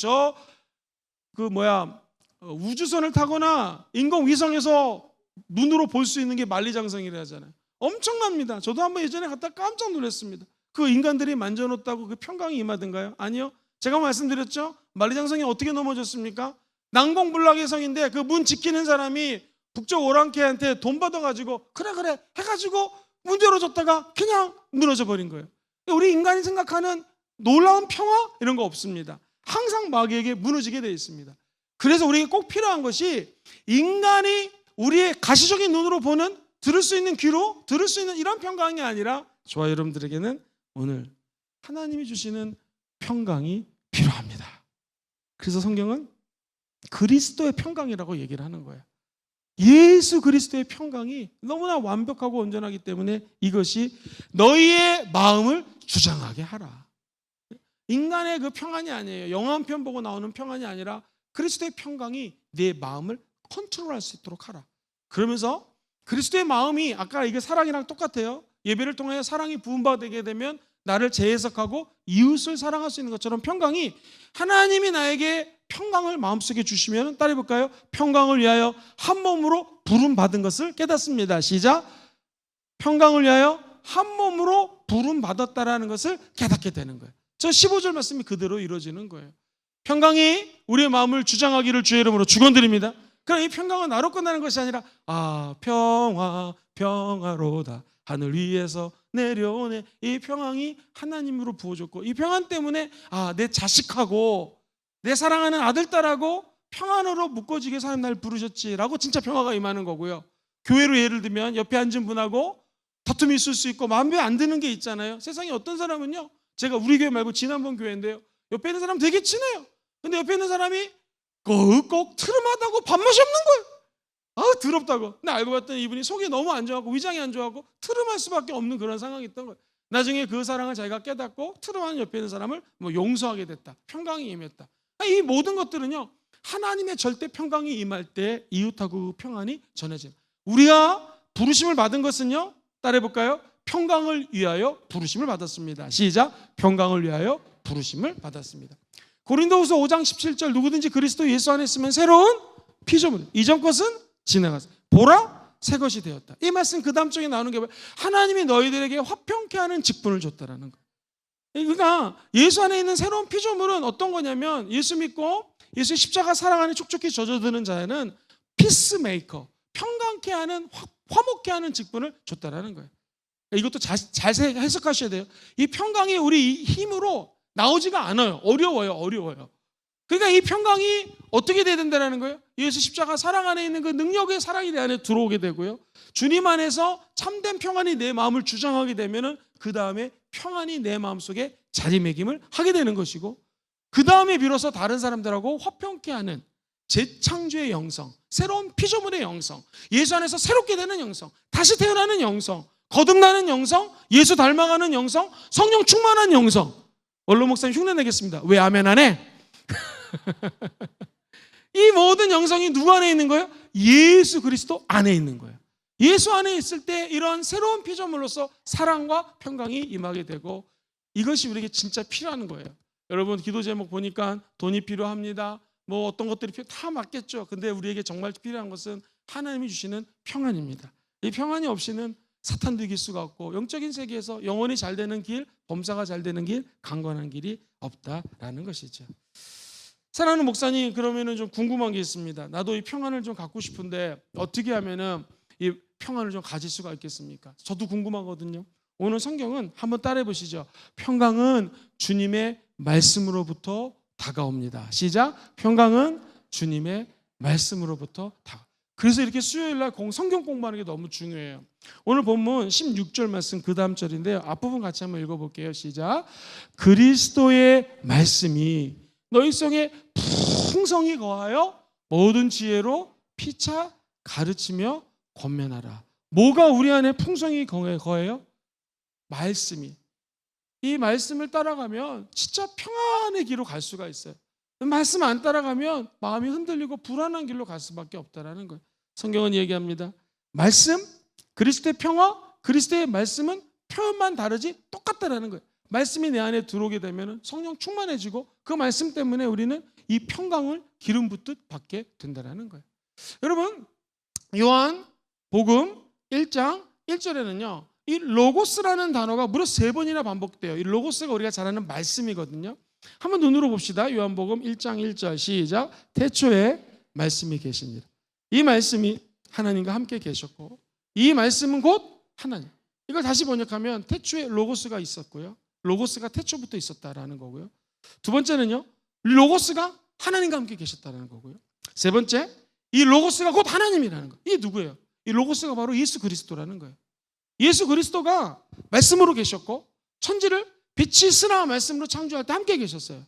우주선을 타거나 인공위성에서 눈으로 볼 수 있는 게 만리장성이라 하잖아요. 엄청납니다. 저도 한번 예전에 갔다 깜짝 놀랐습니다. 그 인간들이 만져놓았다고 그 평강이 임하던가요? 아니요. 제가 말씀드렸죠. 만리장성이 어떻게 넘어졌습니까? 난공불락의 성인데 그 문 지키는 사람이 북쪽 오랑캐한테 돈 받아가지고 그래 해가지고 문 열어줬다가 그냥 무너져 버린 거예요. 우리 인간이 생각하는 놀라운 평화 이런 거 없습니다. 항상 마귀에게 무너지게 되어 있습니다. 그래서 우리에게 꼭 필요한 것이, 인간이 우리의 가시적인 눈으로 보는, 들을 수 있는 귀로 들을 수 있는 이런 평강이 아니라, 저와 여러분들에게는 오늘 하나님이 주시는 평강이 필요합니다. 그래서 성경은 그리스도의 평강이라고 얘기를 하는 거예요. 예수 그리스도의 평강이 너무나 완벽하고 온전하기 때문에 이것이 너희의 마음을 주장하게 하라. 인간의 그 평안이 아니에요. 영화 한 편 보고 나오는 평안이 아니라 그리스도의 평강이 내 마음을 컨트롤할 수 있도록 하라. 그러면서 그리스도의 마음이, 아까 이게 사랑이랑 똑같아요. 예배를 통하여 사랑이 부음받게 되면 나를 재해석하고 이웃을 사랑할 수 있는 것처럼, 평강이, 하나님이 나에게 평강을 마음속에 주시면, 따라해볼까요? 평강을 위하여 한 몸으로 부름받은 것을 깨닫습니다. 시작. 평강을 위하여 한 몸으로 부름받았다라는 것을 깨닫게 되는 거예요. 저 15절 말씀이 그대로 이루어지는 거예요. 평강이 우리의 마음을 주장하기를 주의 이름으로 축원드립니다. 그럼 이 평강은 나로 끝나는 것이 아니라 평화 평화로다 하늘 위에서 내려오네. 이 평강이 하나님으로 부어졌고, 이 평안 때문에 내 자식하고 내 사랑하는 아들 딸하고 평안으로 묶어지게 하나님 날 부르셨지라고 진짜 평화가 임하는 거고요. 교회로 예를 들면 옆에 앉은 분하고 다툼이 있을 수 있고 마음에 안 드는 게 있잖아요. 세상에 어떤 사람은요, 제가 우리 교회 말고 지난번 교회인데요, 옆에 있는 사람 되게 친해요. 근데 옆에 있는 사람이 꼭 트름하다고 밥맛이 없는 거예요. 더럽다고. 근데 알고 봤더니 이분이 속이 너무 안 좋아하고 위장이 안 좋아하고 트름할 수밖에 없는 그런 상황이 있던 거예요. 나중에 그 사랑을 자기가 깨닫고 트름하는 옆에 있는 사람을 용서하게 됐다. 평강이 임했다. 이 모든 것들은요, 하나님의 절대 평강이 임할 때 이웃하고 그 평안이 전해져요. 우리가 부르심을 받은 것은요, 따라해볼까요? 평강을 위하여 부르심을 받았습니다. 시작. 평강을 위하여 부르심을 받았습니다. 고린도후서 5장 17절, 누구든지 그리스도 예수 안에 있으면 새로운 피조물, 이전 것은 지나갔어, 보라 새 것이 되었다. 이 말씀 그 다음 쪽에 나오는 게 뭐예요? 하나님이 너희들에게 화평케 하는 직분을 줬다라는 거예요. 그러니까 예수 안에 있는 새로운 피조물은 어떤 거냐면, 예수 믿고 예수의 십자가 사랑 안에 촉촉히 젖어드는 자에는 피스메이커, 평강케 하는, 화목케 하는 직분을 줬다라는 거예요. 이것도 잘 해석하셔야 돼요. 이 평강이 우리 힘으로 나오지가 않아요. 어려워요. 그러니까 이 평강이 어떻게 돼야 된다는 거예요? 예수 십자가 사랑 안에 있는 그 능력의 사랑이 내 안에 들어오게 되고요, 주님 안에서 참된 평안이 내 마음을 주장하게 되면은 그 다음에 평안이 내 마음속에 자리매김을 하게 되는 것이고, 그 다음에 비로소 다른 사람들하고 화평케 하는 재창조의 영성, 새로운 피조물의 영성, 예수 안에서 새롭게 되는 영성, 다시 태어나는 영성, 거듭나는 영성, 예수 닮아가는 영성, 성령 충만한 영성. 원로 목사님 흉내 내겠습니다. 왜 아멘 안 해? 이 모든 영성이 누구 안에 있는 거예요? 예수 그리스도 안에 있는 거예요. 예수 안에 있을 때 이런 새로운 피조물로서 사랑과 평강이 임하게 되고, 이것이 우리에게 진짜 필요한 거예요. 여러분, 기도 제목 보니까 돈이 필요합니다, 어떤 것들이 다 맞겠죠. 근데 우리에게 정말 필요한 것은 하나님이 주시는 평안입니다. 이 평안이 없이는 사탄도 이길 수가 없고, 영적인 세계에서 영혼이 잘 되는 길, 범사가 잘 되는 길, 강건한 길이 없다라는 것이죠. 사랑하는 목사님, 그러면은 좀 궁금한 게 있습니다. 나도 이 평안을 좀 갖고 싶은데 어떻게 하면은 이 평안을 좀 가질 수가 있겠습니까? 저도 궁금하거든요. 오늘 성경은 한번 따라해 보시죠. 평강은 주님의 말씀으로부터 다가옵니다. 시작. 평강은 주님의 말씀으로부터 다가옵니다. 그래서 이렇게 수요일날 성경 공부하는 게 너무 중요해요. 오늘 본문 16절 말씀 그 다음 절인데요, 앞부분 같이 한번 읽어볼게요. 시작. 그리스도의 말씀이 너희 속에 풍성히 거하여 모든 지혜로 피차 가르치며 권면하라. 뭐가 우리 안에 풍성히 거해요? 말씀이. 이 말씀을 따라가면 진짜 평안의 길로 갈 수가 있어요. 말씀 안 따라가면 마음이 흔들리고 불안한 길로 갈 수밖에 없다라는 거예요. 성경은 얘기합니다. 말씀, 그리스도의 평화, 그리스도의 말씀은 표현만 다르지 똑같다라는 거예요. 말씀이 내 안에 들어오게 되면 성령 충만해지고, 그 말씀 때문에 우리는 이 평강을 기름 붓듯 받게 된다는 거예요. 여러분, 요한 복음 1장 1절에는요 이 로고스라는 단어가 무려 3번이나 반복돼요. 이 로고스가 우리가 잘 아는 말씀이거든요. 한번 눈으로 봅시다. 요한복음 1장 1절 시작. 태초에 말씀이 계시니라. 이 말씀이 하나님과 함께 계셨고, 이 말씀은 곧 하나님. 이걸 다시 번역하면 태초에 로고스가 있었고요, 로고스가 태초부터 있었다라는 거고요. 두 번째는요, 로고스가 하나님과 함께 계셨다는 거고요. 세 번째, 이 로고스가 곧 하나님이라는 거예요. 이게 누구예요? 이 로고스가 바로 예수 그리스도라는 거예요. 예수 그리스도가 말씀으로 계셨고, 천지를 빛이 있으나 말씀으로 창조할 때 함께 계셨어요.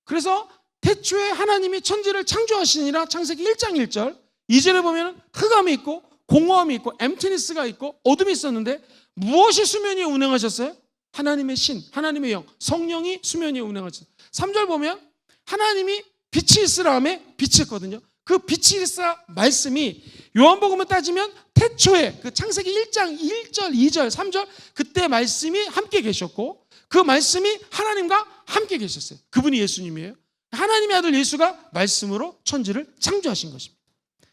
그래서 태초에 하나님이 천지를 창조하시니라 창세기 1장 1절 2절에 보면 흑암이 있고 공허함이 있고 엠프티니스가 있고 어둠이 있었는데 무엇이 수면 위에 운행하셨어요? 하나님의 신, 하나님의 영, 성령이 수면 위에 운행하셨어요. 3절 보면 하나님이 빛이 있으라 하매 빛이 있거든요. 그 빛이 있으라 말씀이 요한복음을 따지면 태초에 그 창세기 1장 1절 2절 3절 그때 말씀이 함께 계셨고, 그 말씀이 하나님과 함께 계셨어요. 그분이 예수님이에요. 하나님의 아들 예수가 말씀으로 천지를 창조하신 것입니다.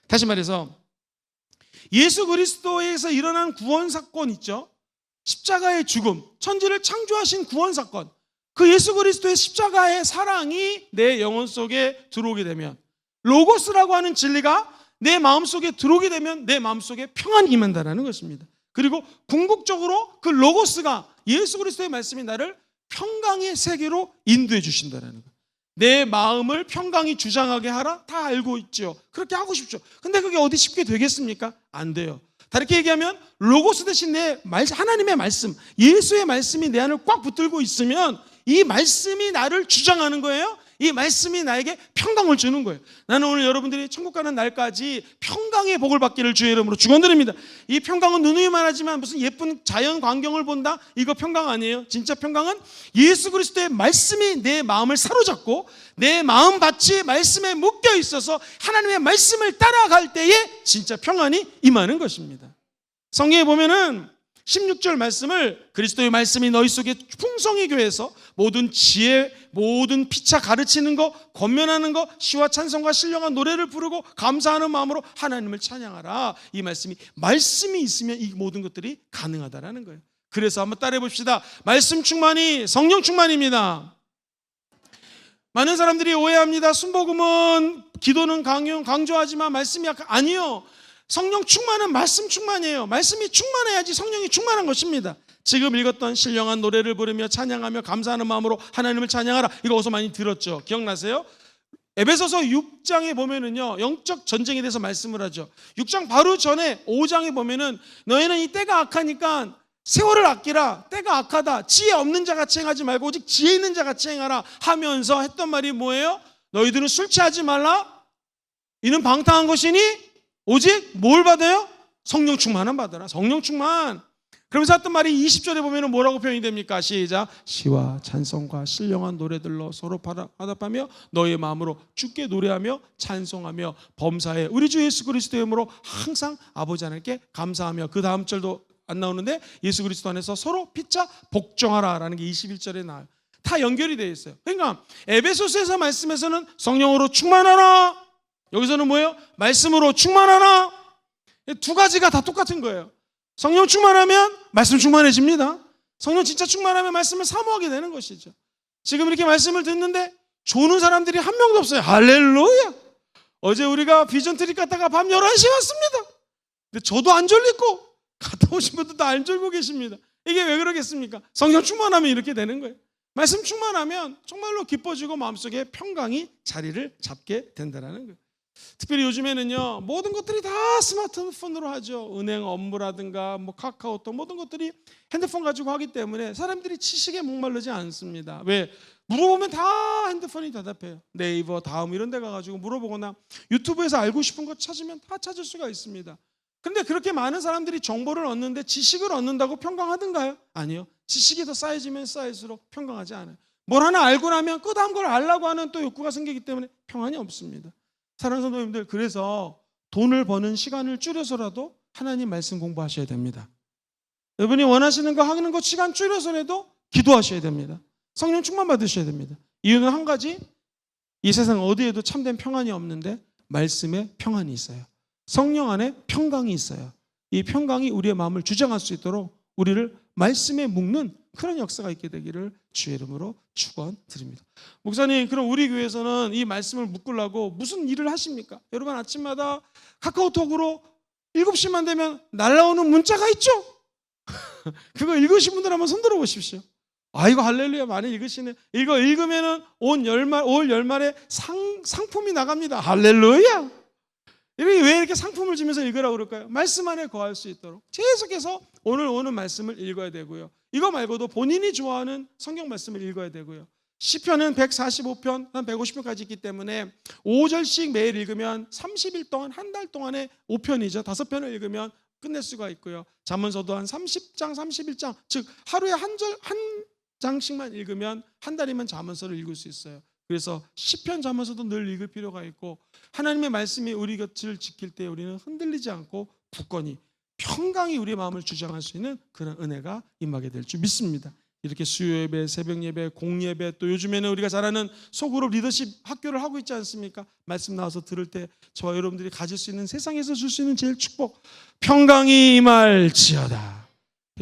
다시 말해서 예수 그리스도에서 일어난 구원 사건 있죠. 십자가의 죽음, 천지를 창조하신 구원 사건, 그 예수 그리스도의 십자가의 사랑이 내 영혼 속에 들어오게 되면, 로고스라고 하는 진리가 내 마음속에 들어오게 되면 내 마음속에 평안이 임한다는 것입니다. 그리고 궁극적으로 그 로고스가, 예수 그리스도의 말씀이 나를 평강의 세계로 인도해 주신다는 거예요. 내 마음을 평강이 주장하게 하라, 다 알고 있죠. 그렇게 하고 싶죠. 근데 그게 어디 쉽게 되겠습니까? 안 돼요. 다르게 얘기하면 로고스 대신 내 하나님의 말씀, 예수의 말씀이 내 안을 꽉 붙들고 있으면 이 말씀이 나를 주장하는 거예요. 이 말씀이 나에게 평강을 주는 거예요. 나는 오늘 여러분들이 천국 가는 날까지 평강의 복을 받기를 주의 이름으로 축원드립니다. 이 평강은 누누이만 하지만 무슨 예쁜 자연 광경을 본다, 이거 평강 아니에요. 진짜 평강은 예수 그리스도의 말씀이 내 마음을 사로잡고 내 마음밭이 말씀에 묶여 있어서 하나님의 말씀을 따라갈 때에 진짜 평안이 임하는 것입니다. 성경에 보면은 16절 말씀을, 그리스도의 말씀이 너희 속에 풍성히 교해서 모든 지혜, 모든 피차 가르치는 거, 권면하는 거, 시와 찬송과 신령한 노래를 부르고 감사하는 마음으로 하나님을 찬양하라. 이 말씀이 있으면 이 모든 것들이 가능하다라는 거예요. 그래서 한번 따라해 봅시다. 말씀 충만이 성령 충만입니다. 많은 사람들이 오해합니다. 순복음은 기도는 강조하지만 말씀이 약간, 아니요. 성령 충만은 말씀 충만이에요. 말씀이 충만해야지 성령이 충만한 것입니다. 지금 읽었던 신령한 노래를 부르며 찬양하며 감사하는 마음으로 하나님을 찬양하라, 이거 어디서 많이 들었죠? 기억나세요? 에베소서 6장에 보면은요, 영적 전쟁에 대해서 말씀을 하죠. 6장 바로 전에 5장에 보면은 너희는 이 때가 악하니까 세월을 아끼라, 때가 악하다, 지혜 없는 자 같이 행하지 말고 오직 지혜 있는 자 같이 행하라 하면서 했던 말이 뭐예요? 너희들은 술 취하지 말라, 이는 방탕한 것이니 오직 뭘 받아요? 성령 충만은 받아라. 성령 충만. 그러면서 했던 말이 20절에 보면 뭐라고 표현이 됩니까? 시작. 시와 찬송과 신령한 노래들로 서로 화답하며 너의 마음으로 주께 노래하며 찬송하며 범사에 우리 주 예수 그리스도의 이름으로 항상 아버지 하나님께 감사하며, 그 다음 절도 안 나오는데 예수 그리스도 안에서 서로 피차 복종하라 라는 게 21절에 나와요. 다 연결이 되어 있어요. 그러니까 에베소서에서 말씀에서는 성령으로 충만하라, 여기서는 뭐예요? 말씀으로 충만하라. 두 가지가 다 똑같은 거예요. 성령 충만하면 말씀 충만해집니다. 성령 진짜 충만하면 말씀을 사모하게 되는 것이죠. 지금 이렇게 말씀을 듣는데 조는 사람들이 한 명도 없어요. 할렐루야. 어제 우리가 비전 트립 갔다가 밤 11시에 왔습니다. 근데 저도 안 졸리고 갔다 오신 분들도 안 졸고 계십니다. 이게 왜 그러겠습니까? 성령 충만하면 이렇게 되는 거예요. 말씀 충만하면 정말로 기뻐지고 마음속에 평강이 자리를 잡게 된다는 거예요. 특별히 요즘에는요, 모든 것들이 다 스마트폰으로 하죠. 은행 업무라든가 뭐 카카오톡, 모든 것들이 핸드폰 가지고 하기 때문에 사람들이 지식에 목마르지 않습니다. 왜? 물어보면 다 핸드폰이 대답해요. 네이버, 다음 이런 데 가가지고 물어보거나 유튜브에서 알고 싶은 거 찾으면 다 찾을 수가 있습니다. 그런데 그렇게 많은 사람들이 정보를 얻는데 지식을 얻는다고 평강하던가요? 아니요. 지식이 더 쌓여지면 쌓일수록 평강하지 않아요. 뭘 하나 알고 나면 그 다음 걸 알려고 하는 또 욕구가 생기기 때문에 평안이 없습니다. 사랑하는 성도님들, 그래서 돈을 버는 시간을 줄여서라도 하나님 말씀 공부하셔야 됩니다. 여러분이 원하시는 거 하는 거 시간 줄여서라도 기도하셔야 됩니다. 성령 충만 받으셔야 됩니다. 이유는 한 가지, 이 세상 어디에도 참된 평안이 없는데 말씀에 평안이 있어요. 성령 안에 평강이 있어요. 이 평강이 우리의 마음을 주장할 수 있도록 우리를 말씀에 묶는 그런 역사가 있게 되기를 주의 이름으로 축원드립니다. 목사님, 그럼 우리 교회에서는 이 말씀을 묶으려고 무슨 일을 하십니까? 여러분 아침마다 카카오톡으로 7시만 되면 날라오는 문자가 있죠? 그거 읽으신 분들 한번 손들어 보십시오. 이거 할렐루야, 많이 읽으시네. 이거 읽으면은 올 열말에 상품이 나갑니다. 할렐루야. 왜 이렇게 상품을 주면서 읽으라고 그럴까요? 말씀 안에 거할 수 있도록 계속해서 오늘 오는 말씀을 읽어야 되고요. 이거 말고도 본인이 좋아하는 성경 말씀을 읽어야 되고요. 시편은 145편, 한 150편까지 있기 때문에 5절씩 매일 읽으면 30일 동안, 한 달 동안에 5편이죠. 5편을 읽으면 끝낼 수가 있고요. 잠언서도 한 30장, 31장, 즉 하루에 한 장씩만 읽으면 한 달이면 잠언서를 읽을 수 있어요. 그래서 시편, 잠언서도 늘 읽을 필요가 있고, 하나님의 말씀이 우리 곁을 지킬 때 우리는 흔들리지 않고 굳건히 평강이 우리의 마음을 주장할 수 있는 그런 은혜가 임하게 될 줄 믿습니다. 이렇게 수요 예배, 새벽 예배, 공예배, 또 요즘에는 우리가 잘 아는 소그룹 리더십 학교를 하고 있지 않습니까? 말씀 나와서 들을 때 저와 여러분들이 가질 수 있는, 세상에서 줄 수 있는 제일 축복, 평강이 임할지어다.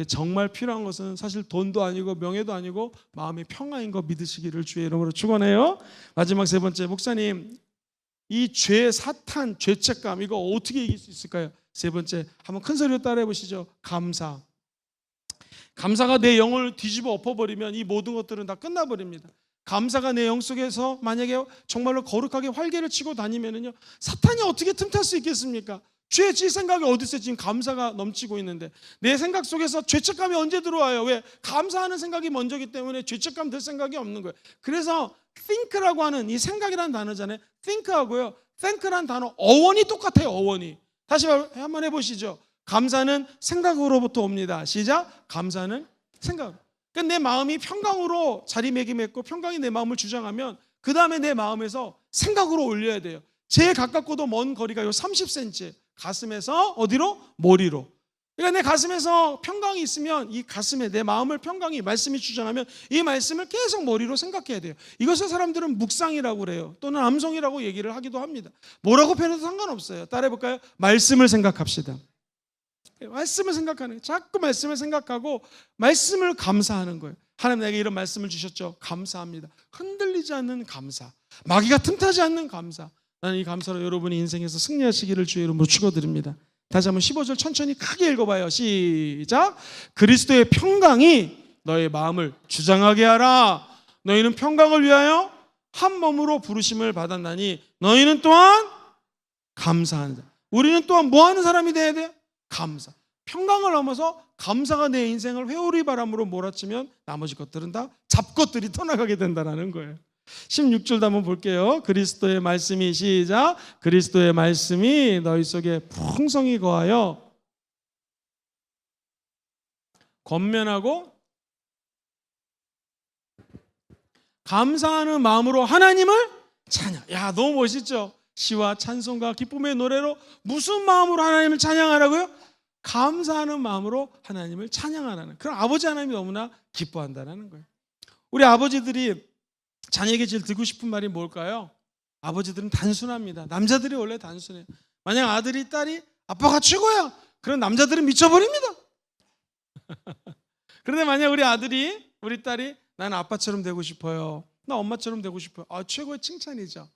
정말 필요한 것은 사실 돈도 아니고 명예도 아니고 마음의 평안인 거 믿으시기를 주의 이름으로 축원해요. 마지막 세 번째, 목사님 이 죄, 사탄, 죄책감 이거 어떻게 이길 수 있을까요? 세 번째, 한번 큰 소리로 따라해 보시죠. 감사. 감사가 내 영을 뒤집어 엎어버리면 이 모든 것들은 다 끝나버립니다. 감사가 내 영 속에서 만약에 정말로 거룩하게 활개를 치고 다니면은요, 사탄이 어떻게 틈탈 수 있겠습니까? 죄 질 생각이 어디 있어요? 지금 감사가 넘치고 있는데 내 생각 속에서 죄책감이 언제 들어와요? 왜? 감사하는 생각이 먼저기 때문에 죄책감 들 생각이 없는 거예요. 그래서 think라고 하는 이 생각이라는 단어잖아요. think하고요, thank라는 단어 어원이 똑같아요. 어원이. 다시 한번 해보시죠. 감사는 생각으로부터 옵니다. 시작. 감사는 생각. 그러니까 내 마음이 평강으로 자리매김했고 평강이 내 마음을 주장하면 그 다음에 내 마음에서 생각으로 올려야 돼요. 제일 가깝고도 먼 거리가 요 30cm. 가슴에서 어디로? 머리로. 그러니까 내 가슴에서 평강이 있으면 이 가슴에 내 마음을 평강이 말씀이 주장하면 이 말씀을 계속 머리로 생각해야 돼요. 이것을 사람들은 묵상이라고 그래요. 또는 암송이라고 얘기를 하기도 합니다. 뭐라고 표현해도 상관없어요. 따라해볼까요? 말씀을 생각합시다. 말씀을 생각하는 거예요. 자꾸 말씀을 생각하고 말씀을 감사하는 거예요. 하나님 나에게 이런 말씀을 주셨죠. 감사합니다. 흔들리지 않는 감사, 마귀가 틈타지 않는 감사. 나는 이 감사로 여러분이 인생에서 승리하시기를 주의 이름으로 축원드립니다. 다시 한번 15절 천천히 크게 읽어봐요. 시작. 그리스도의 평강이 너의 마음을 주장하게 하라. 너희는 평강을 위하여 한 몸으로 부르심을 받았나니 너희는 또한 감사하는 자. 우리는 또한 뭐 하는 사람이 돼야 돼요? 감사. 평강을 넘어서 감사가 내 인생을 회오리 바람으로 몰아치면 나머지 것들은 다 잡것들이 떠나가게 된다는 거예요. 16절도 한번 볼게요. 그리스도의 말씀이 시작. 그리스도의 말씀이 너희 속에 풍성히 거하여 권면하고 감사하는 마음으로 하나님을 찬양. 야, 너무 멋있죠? 시와 찬송과 기쁨의 노래로 무슨 마음으로 하나님을 찬양하라고요? 감사하는 마음으로 하나님을 찬양하라는. 그럼 아버지 하나님이 너무나 기뻐한다는 거예요. 우리 아버지들이 자녀에게 제일 듣고 싶은 말이 뭘까요? 아버지들은 단순합니다. 남자들이 원래 단순해요. 만약 아들이 딸이 아빠가 최고야, 그런 남자들은 미쳐버립니다. 그런데 만약 우리 아들이 우리 딸이 나는 아빠처럼 되고 싶어요, 나 엄마처럼 되고 싶어요, 최고의 칭찬이죠.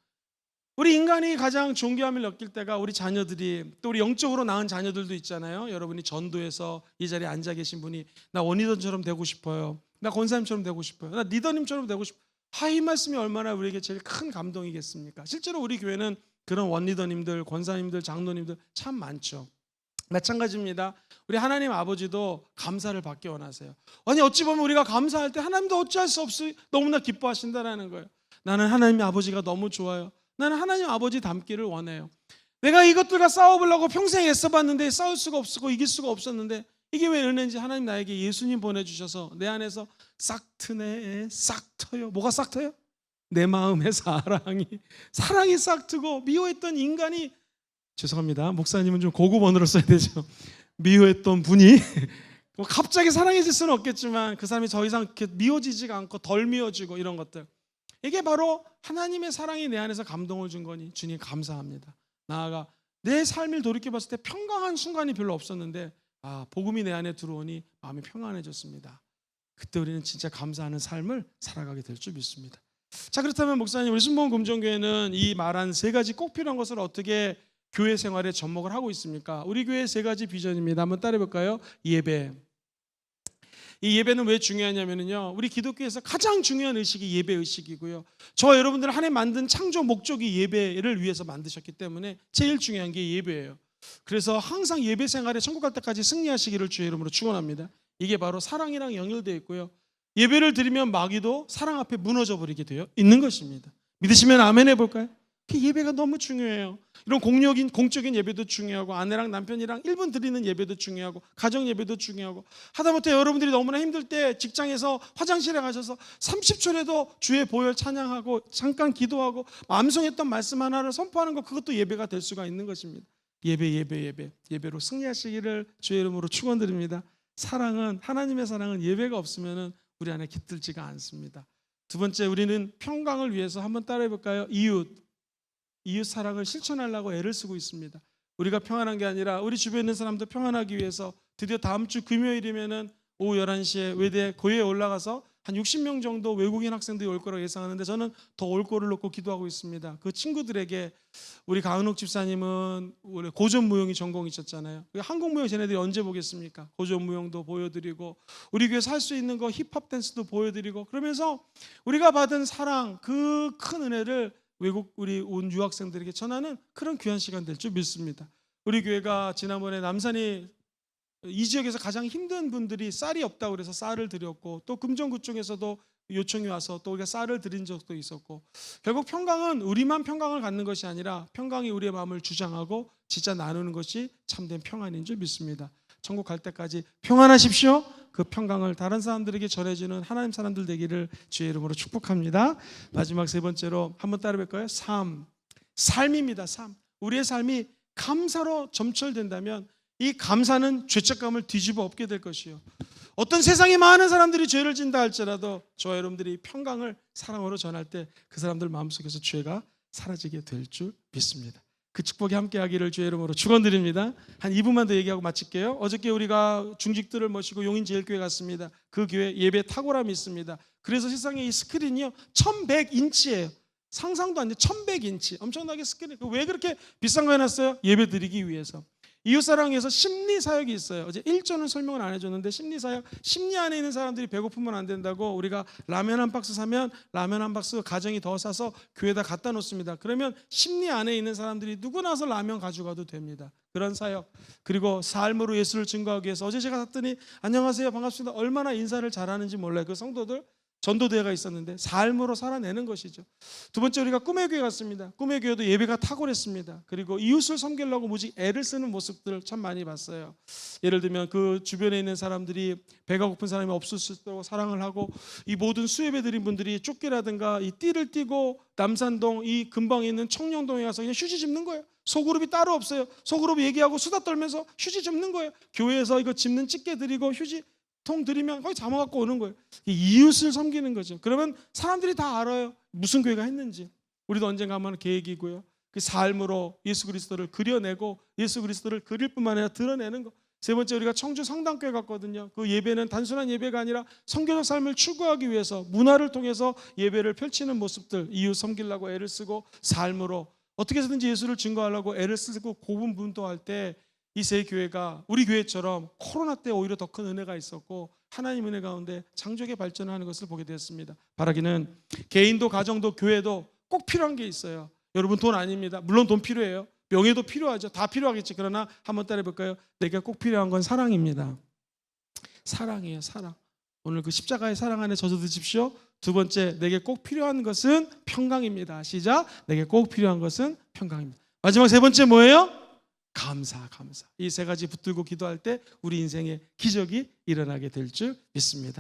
우리 인간이 가장 존귀함을 느낄 때가 우리 자녀들이, 또 우리 영적으로 낳은 자녀들도 있잖아요. 여러분이 전도에서 이 자리에 앉아 계신 분이 나 원리더처럼 되고 싶어요, 나 권사님처럼 되고 싶어요, 나 리더님처럼 되고 싶어요. 이 말씀이 얼마나 우리에게 제일 큰 감동이겠습니까? 실제로 우리 교회는 그런 원리더님들, 권사님들, 장로님들 참 많죠. 마찬가지입니다. 우리 하나님 아버지도 감사를 받기 원하세요. 아니 어찌 보면 우리가 감사할 때 하나님도 어찌할 수 없이 너무나 기뻐하신다는 거예요. 나는 하나님 아버지가 너무 좋아요. 나는 하나님 아버지 닮기를 원해요. 내가 이것들과 싸워보려고 평생 애써봤는데 싸울 수가 없고 이길 수가 없었는데 이게 왜 은혜인지 하나님 나에게 예수님 보내주셔서 내 안에서 싹 트네, 싹 터요. 뭐가 싹 터요? 내 마음의 사랑이 싹 트고 미워했던 인간이, 죄송합니다, 목사님은 좀 고급 언어를 써야 되죠. 미워했던 분이 갑자기 사랑해질 수는 없겠지만 그 사람이 더 이상 미워지지가 않고 덜 미워지고 이런 것들, 이게 바로 하나님의 사랑이 내 안에서 감동을 준 거니 주님 감사합니다. 나아가 내 삶을 돌이켜봤을 때 평강한 순간이 별로 없었는데 복음이 내 안에 들어오니 마음이 평안해졌습니다. 그때 우리는 진짜 감사하는 삶을 살아가게 될 줄 믿습니다. 자, 그렇다면 목사님, 우리 순복음 금종교회는 이 말한 세 가지 꼭 필요한 것을 어떻게 교회 생활에 접목을 하고 있습니까? 우리 교회의 세 가지 비전입니다. 한번 따라해 볼까요? 예배. 이 예배는 왜 중요하냐면요, 우리 기독교에서 가장 중요한 의식이 예배 의식이고요. 저와 여러분들 하나님 만든 창조 목적이 예배를 위해서 만드셨기 때문에 제일 중요한 게 예배예요. 그래서 항상 예배 생활에 천국 갈 때까지 승리하시기를 주의 이름으로 축원합니다. 이게 바로 사랑이랑 연결되어 있고요. 예배를 드리면 마귀도 사랑 앞에 무너져 버리게 되어 있는 것입니다. 믿으시면 아멘 해볼까요? 그 예배가 너무 중요해요. 이런 공적인 예배도 중요하고, 아내랑 남편이랑 1분 드리는 예배도 중요하고, 가정 예배도 중요하고, 하다못해 여러분들이 너무나 힘들 때 직장에서 화장실에 가셔서 30초라도 주의 보혈 찬양하고 잠깐 기도하고 암송했던 말씀 하나를 선포하는 것, 그것도 예배가 될 수가 있는 것입니다. 예배로 승리하시기를 주의 이름으로 축원드립니다. 하나님의 사랑은 예배가 없으면 우리 안에 깃들지가 않습니다. 두 번째, 우리는 평강을 위해서 한번 따라해 볼까요? 이웃 사랑을 실천하려고 애를 쓰고 있습니다. 우리가 평안한 게 아니라 우리 주변에 있는 사람도 평안하기 위해서 드디어 다음 주 금요일이면은 오후 11시에 외대 고유에 올라가서 한 60명 정도 외국인 학생들이 올 거라고 예상하는데 저는 더 올 거를 놓고 기도하고 있습니다. 그 친구들에게 우리 강은옥 집사님은 원래 고전무용이 전공이셨잖아요. 한국무용 쟤네들이 언제 보겠습니까? 고전무용도 보여드리고 우리 교회에서 할 수 있는 거 힙합 댄스도 보여드리고 그러면서 우리가 받은 사랑 그 큰 은혜를 외국 우리 온 유학생들에게 전하는 그런 귀한 시간 될 줄 믿습니다. 우리 교회가 지난번에 남산이 이 지역에서 가장 힘든 분들이 쌀이 없다고 그래서 쌀을 드렸고 또 금정구 쪽에서도 요청이 와서 또 우리가 쌀을 드린 적도 있었고 결국 평강은 우리만 평강을 갖는 것이 아니라 평강이 우리의 마음을 주장하고 진짜 나누는 것이 참된 평안인 줄 믿습니다. 천국 갈 때까지 평안하십시오. 그 평강을 다른 사람들에게 전해주는 하나님 사람들 되기를 주의 이름으로 축복합니다. 마지막 세 번째로 한번 따라 볼까요? 삶입니다. 삶. 우리의 삶이 감사로 점철된다면 이 감사는 죄책감을 뒤집어 엎게 될 것이요. 어떤 세상에 많은 사람들이 죄를 진다 할지라도 저와 여러분들이 평강을 사랑으로 전할 때 그 사람들 마음속에서 죄가 사라지게 될 줄 믿습니다. 그 축복이 함께하기를 주의 이름으로 축원드립니다. 한 2분만 더 얘기하고 마칠게요. 어저께 우리가 중직들을 모시고 용인제일교회 갔습니다. 그 교회 예배 탁월함이 있습니다. 그래서 세상에 이 스크린이요 1100인치예요. 상상도 안 돼. 1100인치 엄청나게 스크린. 왜 그렇게 비싼 거 해놨어요? 예배 드리기 위해서. 이웃사랑에서 심리사역이 있어요. 어제 1조는 설명을 안 해줬는데 심리사역, 심리 안에 있는 사람들이 배고프면 안 된다고 우리가 라면 한 박스 사면 라면 한 박스 가정이 더 사서 교회에다 갖다 놓습니다. 그러면 심리 안에 있는 사람들이 누구나 와서 라면 가져가도 됩니다. 그런 사역. 그리고 삶으로 예수를 증거하기 위해서 어제 제가 갔더니 안녕하세요 반갑습니다 얼마나 인사를 잘하는지 몰라요. 그 성도들 전도대회가 있었는데 삶으로 살아내는 것이죠. 두 번째 우리가 꿈의 교회 갔습니다. 꿈의 교회도 예배가 탁월했습니다. 그리고 이웃을 섬기려고 무지 애를 쓰는 모습들을 참 많이 봤어요. 예를 들면 그 주변에 있는 사람들이 배가 고픈 사람이 없을 수 있도록 사랑을 하고 이 모든 수예배 드린 분들이 쫓기라든가 이 띠를 띠고 남산동 이 근방에 있는 청량동에 가서 그냥 휴지 짚는 거예요. 소그룹이 따로 없어요. 소그룹 얘기하고 수다 떨면서 휴지 짚는 거예요. 교회에서 이거 짚는 집게 드리고 휴지 통 드리면 거의 잡아갖고 오는 거예요. 이웃을 섬기는 거죠. 그러면 사람들이 다 알아요. 무슨 교회가 했는지. 우리도 언젠가 한번 계획이고요. 그 삶으로 예수 그리스도를 그려내고 예수 그리스도를 그릴 뿐만 아니라 드러내는 거. 세 번째 우리가 청주 성당교회 갔거든요. 그 예배는 단순한 예배가 아니라 성교적 삶을 추구하기 위해서 문화를 통해서 예배를 펼치는 모습들 이웃 섬기려고 애를 쓰고 삶으로 어떻게 해서든지 예수를 증거하려고 애를 쓰고 고분분투할 때 이 세 교회가 우리 교회처럼 코로나 때 오히려 더 큰 은혜가 있었고 하나님 은혜 가운데 창조의 발전을 하는 것을 보게 되었습니다. 바라기는 개인도 가정도 교회도 꼭 필요한 게 있어요. 여러분 돈 아닙니다. 물론 돈 필요해요. 명예도 필요하죠. 다 필요하겠지. 그러나 한번 따라해 볼까요? 내게 꼭 필요한 건 사랑입니다. 사랑이에요. 사랑. 오늘 그 십자가의 사랑 안에 젖어 드십시오. 두 번째 내게 꼭 필요한 것은 평강입니다. 시작. 내게 꼭 필요한 것은 평강입니다. 마지막 세 번째 뭐예요? 감사. 이 세 가지 붙들고 기도할 때 우리 인생에 기적이 일어나게 될 줄 믿습니다.